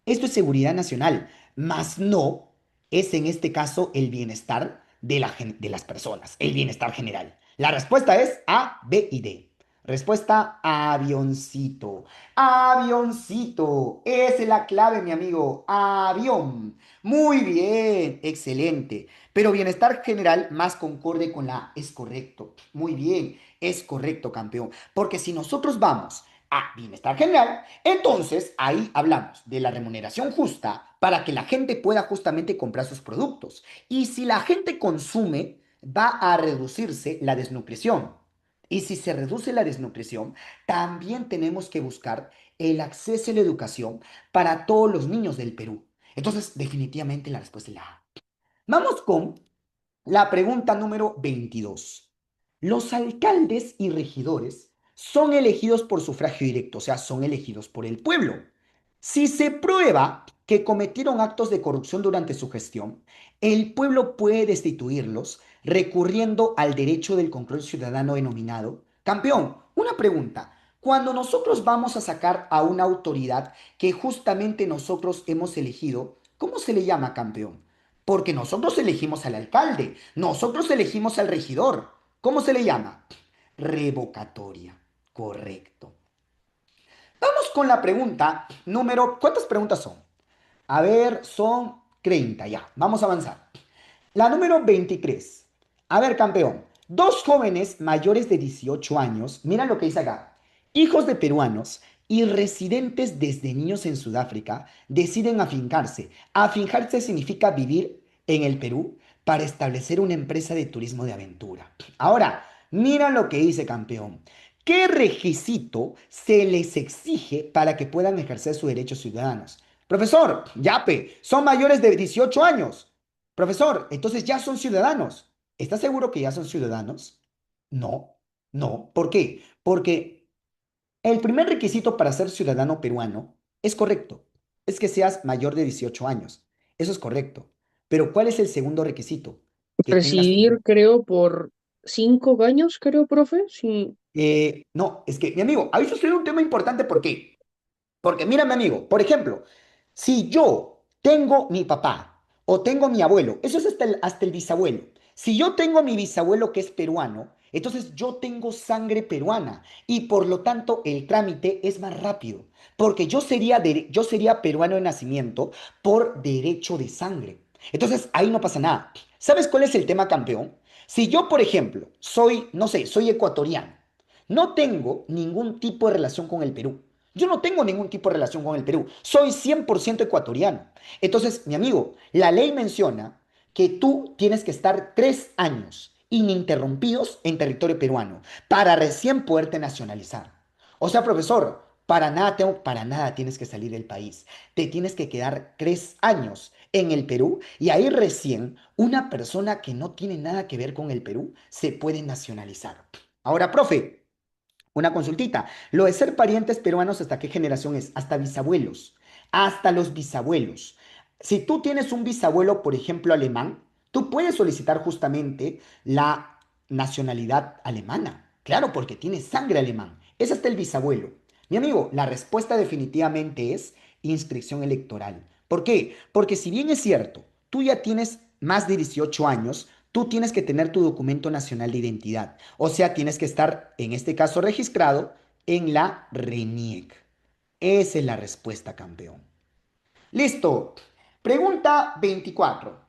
Esto es seguridad nacional, más no es en este caso el bienestar de las personas, el bienestar general. La respuesta es A, B y D. Respuesta avioncito. Avioncito. Esa es la clave, mi amigo. Avión. Muy bien, excelente. Pero bienestar general más concorde con la es correcto. Muy bien, es correcto, campeón. Porque si nosotros vamos a bienestar general, entonces ahí hablamos de la remuneración justa para que la gente pueda justamente comprar sus productos. Y si la gente consume, va a reducirse la desnutrición. Y si se reduce la desnutrición, también tenemos que buscar el acceso a la educación para todos los niños del Perú. Entonces, definitivamente la respuesta es la A. Vamos con la pregunta número 22. Los alcaldes y regidores son elegidos por sufragio directo, o sea, son elegidos por el pueblo. Si se prueba que cometieron actos de corrupción durante su gestión, el pueblo puede destituirlos recurriendo al derecho del control ciudadano denominado. Campeón, una pregunta. Cuando nosotros vamos a sacar a una autoridad que justamente nosotros hemos elegido, ¿cómo se le llama, campeón? Porque nosotros elegimos al alcalde, nosotros elegimos al regidor. ¿Cómo se le llama? Revocatoria. Correcto. Vamos con la pregunta número... ¿Cuántas preguntas son? A ver, son 30 ya. Vamos a avanzar. La número 23. A ver, campeón. Dos jóvenes mayores de 18 años, mira lo que dice acá, hijos de peruanos y residentes desde niños en Sudáfrica, deciden afincarse. Afincarse significa vivir en el Perú para establecer una empresa de turismo de aventura. Ahora, mira lo que dice, campeón. ¿Qué requisito se les exige para que puedan ejercer sus derechos ciudadanos? Profesor, yape, son mayores de 18 años. Profesor, entonces ya son ciudadanos. ¿Estás seguro que ya son ciudadanos? No, no. ¿Por qué? Porque el primer requisito para ser ciudadano peruano es correcto. Es que seas mayor de 18 años. Eso es correcto. Pero ¿cuál es el segundo requisito? Que tengas... Residir, creo, por 5 años, creo, profe. Sí, no, es que, mi amigo, ahí sucede un tema importante. ¿Por qué? Porque mira, mi amigo, por ejemplo, si yo tengo mi papá o tengo mi abuelo, eso es hasta el bisabuelo. Si yo tengo mi bisabuelo que es peruano, Entonces yo tengo sangre peruana y por lo tanto el trámite es más rápido, porque yo sería peruano de nacimiento por derecho de sangre. Entonces ahí no pasa nada. ¿Sabes cuál es el tema, campeón? Si yo, por ejemplo, soy, no sé, soy ecuatoriano, no tengo ningún tipo de relación con el Perú. Yo no tengo ningún tipo de relación con el Perú. Soy 100% ecuatoriano. Entonces, mi amigo, la ley menciona que tú tienes que estar 3 años ininterrumpidos en territorio peruano para recién poderte nacionalizar. O sea, profesor, para nada tienes que salir del país. Te tienes que quedar 3 años en el Perú y ahí recién una persona que no tiene nada que ver con el Perú se puede nacionalizar. Ahora, profe, una consultita. Lo de ser parientes peruanos, ¿hasta qué generación es? Hasta bisabuelos. Hasta los bisabuelos. Si tú tienes un bisabuelo, por ejemplo, alemán, tú puedes solicitar justamente la nacionalidad alemana. Claro, porque tienes sangre alemán. Es hasta el bisabuelo. Mi amigo, la respuesta definitivamente es inscripción electoral. ¿Por qué? Porque si bien es cierto, tú ya tienes más de 18 años, tú tienes que tener tu documento nacional de identidad. O sea, tienes que estar, en este caso, registrado en la RENIEC. Esa es la respuesta, campeón. Listo. Pregunta 24.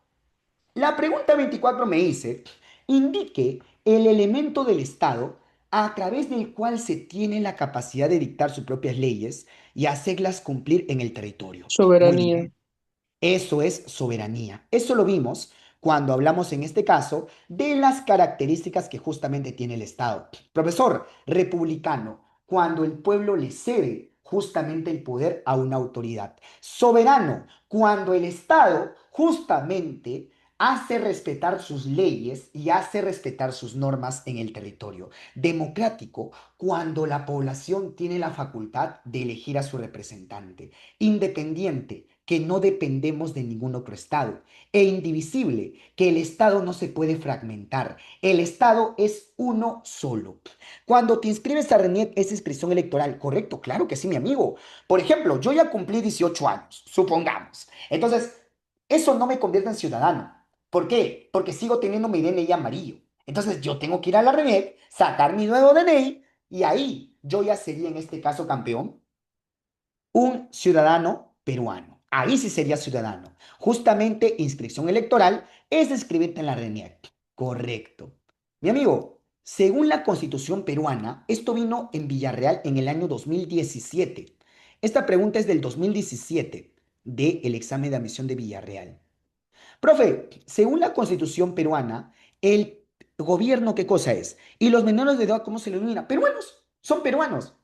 La pregunta 24 me dice, indique el elemento del Estado a través del cual se tiene la capacidad de dictar sus propias leyes y hacerlas cumplir en el territorio. Muy Soberanía. bien. Eso es soberanía. Eso lo vimos cuando hablamos en este caso de las características que justamente tiene el Estado. Profesor, republicano, cuando el pueblo le cede justamente el poder a una autoridad. Soberano, cuando el Estado justamente hace respetar sus leyes y hace respetar sus normas en el territorio. Democrático, cuando la población tiene la facultad de elegir a su representante. Independiente, que no dependemos de ningún otro Estado. E indivisible, que el Estado no se puede fragmentar. El Estado es uno solo. Cuando te inscribes a RENIEC, es inscripción electoral, ¿correcto? Claro que sí, mi amigo. Por ejemplo, yo ya cumplí 18 años, supongamos. Entonces, eso no me convierte en ciudadano. ¿Por qué? Porque sigo teniendo mi DNI amarillo. Entonces, yo tengo que ir a la RENIEC, sacar mi nuevo DNI y ahí yo ya sería en este caso campeón, un ciudadano peruano. Ahí sí sería ciudadano. Justamente inscripción electoral es inscribirte en la RENIEC. Correcto. Mi amigo, según la Constitución peruana, esto vino en Villarreal en el año 2017. Esta pregunta es del 2017 del examen de admisión de Villarreal. Profe, según la Constitución peruana, el gobierno, ¿qué cosa es? Y los menores de edad, ¿cómo se les denomina? Peruanos, son peruanos.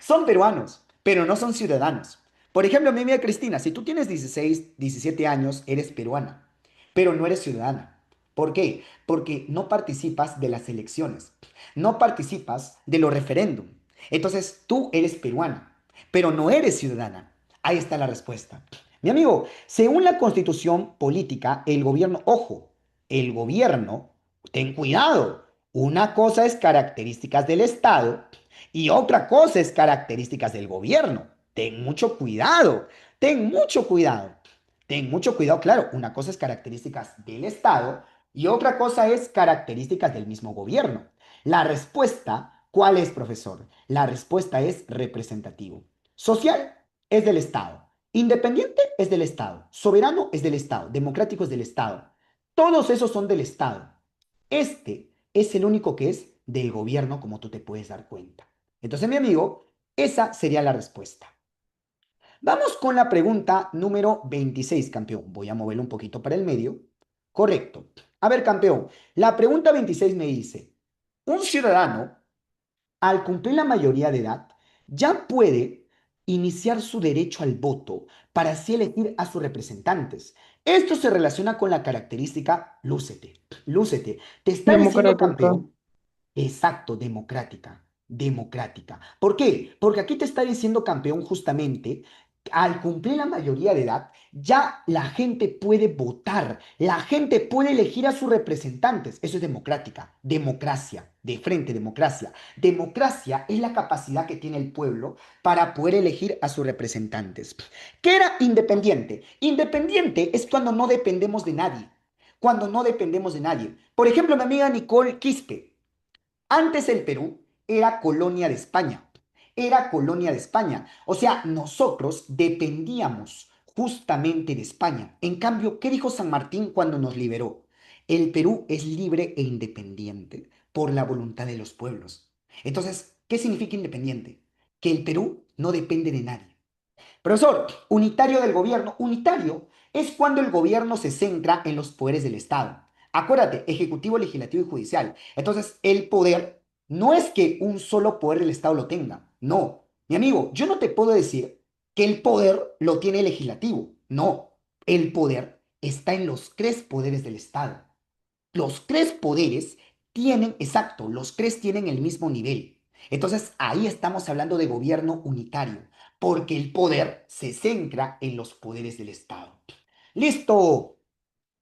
Son peruanos, pero no son ciudadanos. Por ejemplo, mi amiga Cristina, si tú tienes 16, 17 años, eres peruana, pero no eres ciudadana. ¿Por qué? Porque no participas de las elecciones, no participas de los referéndum. Entonces, tú eres peruana, pero no eres ciudadana. Ahí está la respuesta. Mi amigo, según la constitución política, el gobierno, ojo, el gobierno, ten cuidado, una cosa es características del Estado y otra cosa es características del gobierno. Ten mucho cuidado, ten mucho cuidado, ten mucho cuidado. Claro, una cosa es características del Estado y otra cosa es características del mismo gobierno. La respuesta, ¿cuál es, profesor? La respuesta es representativo. Social es del Estado. Independiente es del Estado. Soberano es del Estado. Democrático es del Estado. Todos esos son del Estado. Este es el único que es del gobierno, como tú te puedes dar cuenta. Entonces, mi amigo, esa sería la respuesta. Vamos con la pregunta número 26, campeón. Voy a moverlo un poquito para el medio. Correcto. A ver, campeón, la pregunta 26 me dice, un ciudadano, al cumplir la mayoría de edad, ya puede iniciar su derecho al voto para así elegir a sus representantes. Esto se relaciona con la característica lúcete. Lúcete. Te está diciendo, Democrática. campeón. Exacto, democrática, democrática. ¿Por qué? Porque aquí te está diciendo campeón justamente, al cumplir la mayoría de edad, ya la gente puede votar, la gente puede elegir a sus representantes. Eso es democrática, democracia, de frente, democracia. Democracia es la capacidad que tiene el pueblo para poder elegir a sus representantes. ¿Qué era independiente? Independiente es cuando no dependemos de nadie, cuando no dependemos de nadie. Por ejemplo, mi amiga Nicole Quispe. Antes el Perú era colonia de España. Era colonia de España. O sea, nosotros dependíamos justamente de España. En cambio, ¿qué dijo San Martín cuando nos liberó? El Perú es libre e independiente por la voluntad de los pueblos. Entonces, ¿qué significa independiente? Que el Perú no depende de nadie. Profesor, unitario del gobierno. Unitario es cuando el gobierno se centra en los poderes del Estado. Acuérdate, ejecutivo, legislativo y judicial. Entonces, el poder no es que un solo poder del Estado lo tenga. No. Mi amigo, yo no te puedo decir que el poder lo tiene el legislativo. No. El poder está en los tres poderes del Estado. Los tres poderes tienen, exacto, los tres tienen el mismo nivel. Entonces ahí estamos hablando de gobierno unitario, porque el poder se centra en los poderes del Estado. Listo.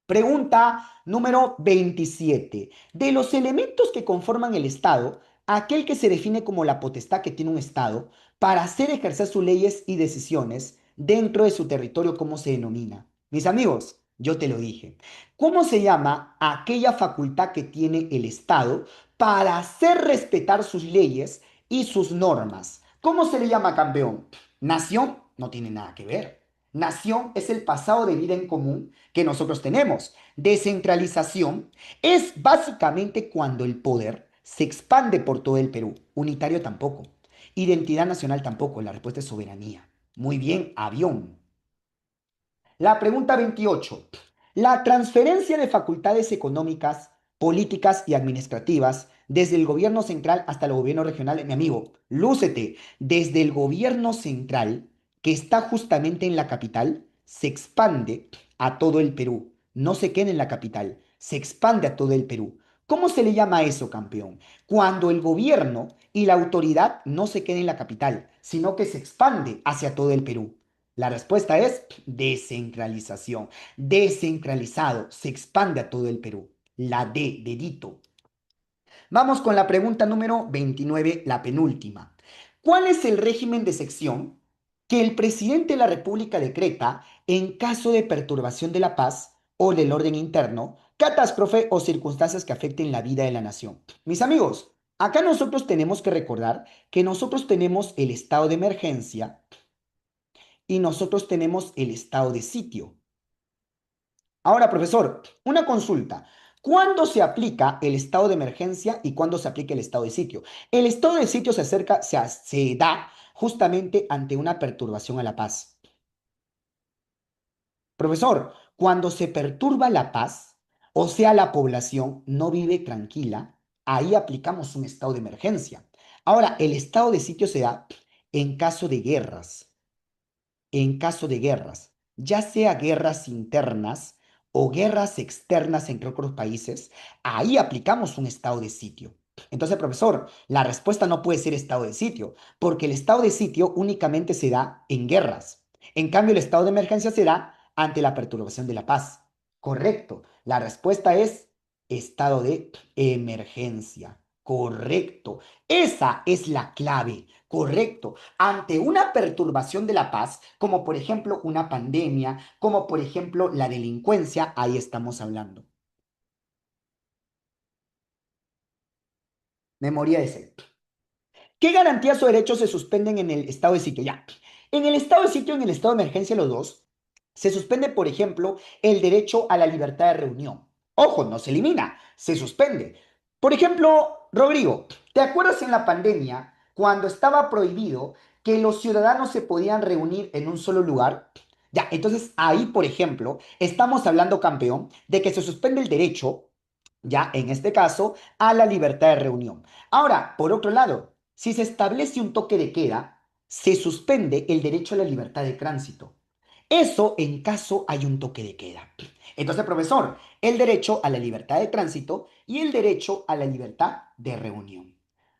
Pregunta número 27. De los elementos que conforman el Estado, aquel que se define como la potestad que tiene un Estado para hacer ejercer sus leyes y decisiones dentro de su territorio, ¿cómo se denomina? Mis amigos, yo te lo dije. ¿Cómo se llama aquella facultad que tiene el Estado para hacer respetar sus leyes y sus normas? ¿Cómo se le llama, campeón? Nación no tiene nada que ver. Nación es el pasado de vida en común que nosotros tenemos. Descentralización es básicamente cuando el poder se expande por todo el Perú. Unitario tampoco. Identidad nacional tampoco. La respuesta es soberanía. Muy bien, avión. La pregunta 28. La transferencia de facultades económicas, políticas y administrativas desde el gobierno central hasta el gobierno regional, mi amigo, lúcete, desde el gobierno central, que está justamente en la capital, se expande a todo el Perú. No se queda en la capital, se expande a todo el Perú. ¿Cómo se le llama eso, campeón? Cuando el gobierno y la autoridad no se queda en la capital, sino que se expande hacia todo el Perú. La respuesta es descentralización. Descentralizado, se expande a todo el Perú. La D, dedito. Vamos con la pregunta número 29, la penúltima. ¿Cuál es el régimen de sección que el presidente de la República decreta en caso de perturbación de la paz o del orden interno, catástrofe o circunstancias que afecten la vida de la nación? Mis amigos, acá nosotros tenemos que recordar que nosotros tenemos el estado de emergencia y nosotros tenemos el estado de sitio. Ahora, profesor, una consulta. ¿Cuándo se aplica el estado de emergencia y cuándo se aplica el estado de sitio? El estado de sitio se da justamente ante una perturbación a la paz. Profesor, cuando se perturba la paz, o sea, la población no vive tranquila, ahí aplicamos un estado de emergencia. Ahora, el estado de sitio se da en caso de guerras. En caso de guerras, ya sea guerras internas o guerras externas entre otros países, ahí aplicamos un estado de sitio. Entonces, profesor, la respuesta no puede ser estado de sitio, porque el estado de sitio únicamente se da en guerras. En cambio, el estado de emergencia se da ante la perturbación de la paz. Correcto. La respuesta es estado de emergencia. Correcto. Esa es la clave. Correcto. Ante una perturbación de la paz, como por ejemplo una pandemia, como por ejemplo la delincuencia, ahí estamos hablando. Memoria de sed. ¿Qué garantías o derechos se suspenden en el estado de sitio? Ya. En el estado de sitio, en el estado de emergencia, los dos, se suspende, por ejemplo, el derecho a la libertad de reunión. Ojo, no se elimina, se suspende. Por ejemplo, Rodrigo, ¿te acuerdas en la pandemia cuando estaba prohibido que los ciudadanos se podían reunir en un solo lugar? Ya, entonces ahí, por ejemplo, estamos hablando, campeón, de que se suspende el derecho, ya en este caso, a la libertad de reunión. Ahora, por otro lado, si se establece un toque de queda, se suspende el derecho a la libertad de tránsito. Eso en caso hay un toque de queda. Entonces, profesor, el derecho a la libertad de tránsito y el derecho a la libertad de reunión.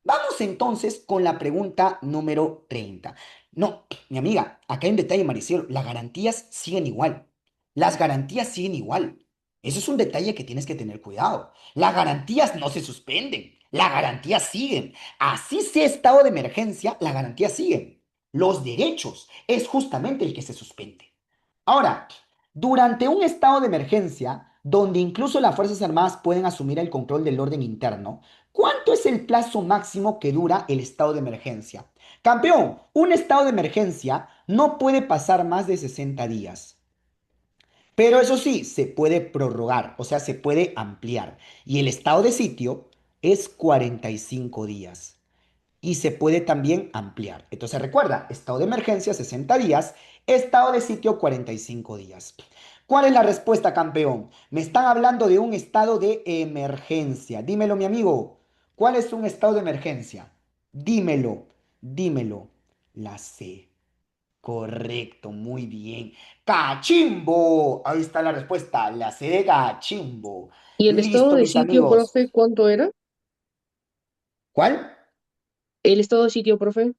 Vamos entonces con la pregunta número 30. No, mi amiga, acá hay un detalle, Maricielo. Las garantías siguen igual. Las garantías siguen igual. Eso es un detalle que tienes que tener cuidado. Las garantías no se suspenden. Las garantías siguen. Así sea estado de emergencia, las garantías siguen. Los derechos es justamente el que se suspende. Ahora, durante un estado de emergencia, donde incluso las Fuerzas Armadas pueden asumir el control del orden interno, ¿Cuánto es el plazo máximo que dura el estado de emergencia? Campeón, un estado de emergencia no puede pasar más de 60 días. Pero eso sí, se puede prorrogar, o sea, se puede ampliar. Y el estado de sitio es 45 días y se puede también ampliar. Entonces recuerda, estado de emergencia 60 días, estado de sitio 45 días. ¿Cuál es la respuesta, campeón? Me están hablando de un estado de emergencia. Dímelo, mi amigo. ¿Cuál es un estado de emergencia? Dímelo, dímelo. La C. Correcto, muy bien. Cachimbo. Ahí está la respuesta. La C de Cachimbo. ¿Y el estado Listo, de mis sitio, amigos. profe, cuánto era? ¿Cuál? ¿El estado de sitio, profe?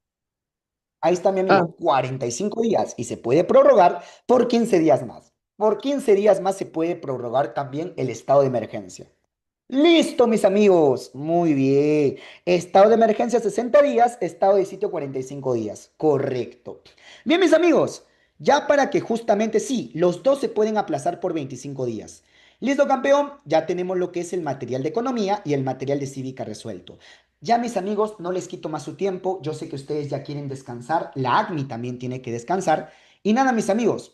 Ahí está mi Ah, amigo, 45 días y se puede prorrogar por 15 días más. Por 15 días más se puede prorrogar también el estado de emergencia. Listo, mis amigos. Muy bien. Estado de emergencia 60 días, estado de sitio 45 días. Correcto. Bien, mis amigos, ya para que justamente sí, los dos se pueden aplazar por 25 días. Listo, campeón, ya tenemos lo que es el material de economía y el material de cívica resuelto. Ya, mis amigos, no les quito más su tiempo. Yo sé que ustedes ya quieren descansar. La ACMI también tiene que descansar. Y nada, mis amigos,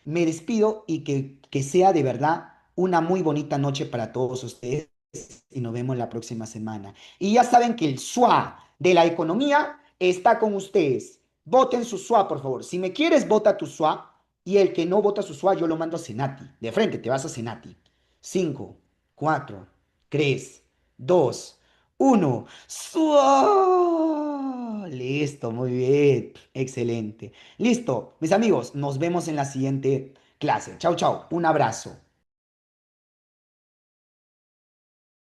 me despido y que sea de verdad una muy bonita noche para todos ustedes y nos vemos la próxima semana. Y ya saben que el SUA de la economía está con ustedes. Voten su SUA, por favor. Si me quieres, vota tu SUA. Y el que no vota su SUA, yo lo mando a Senati. De frente, te vas a Senati. 5, 4, 3, 2, 1. SUA. Listo, muy bien. Excelente. Listo, mis amigos, nos vemos en la siguiente clase. Chao, chao. Un abrazo.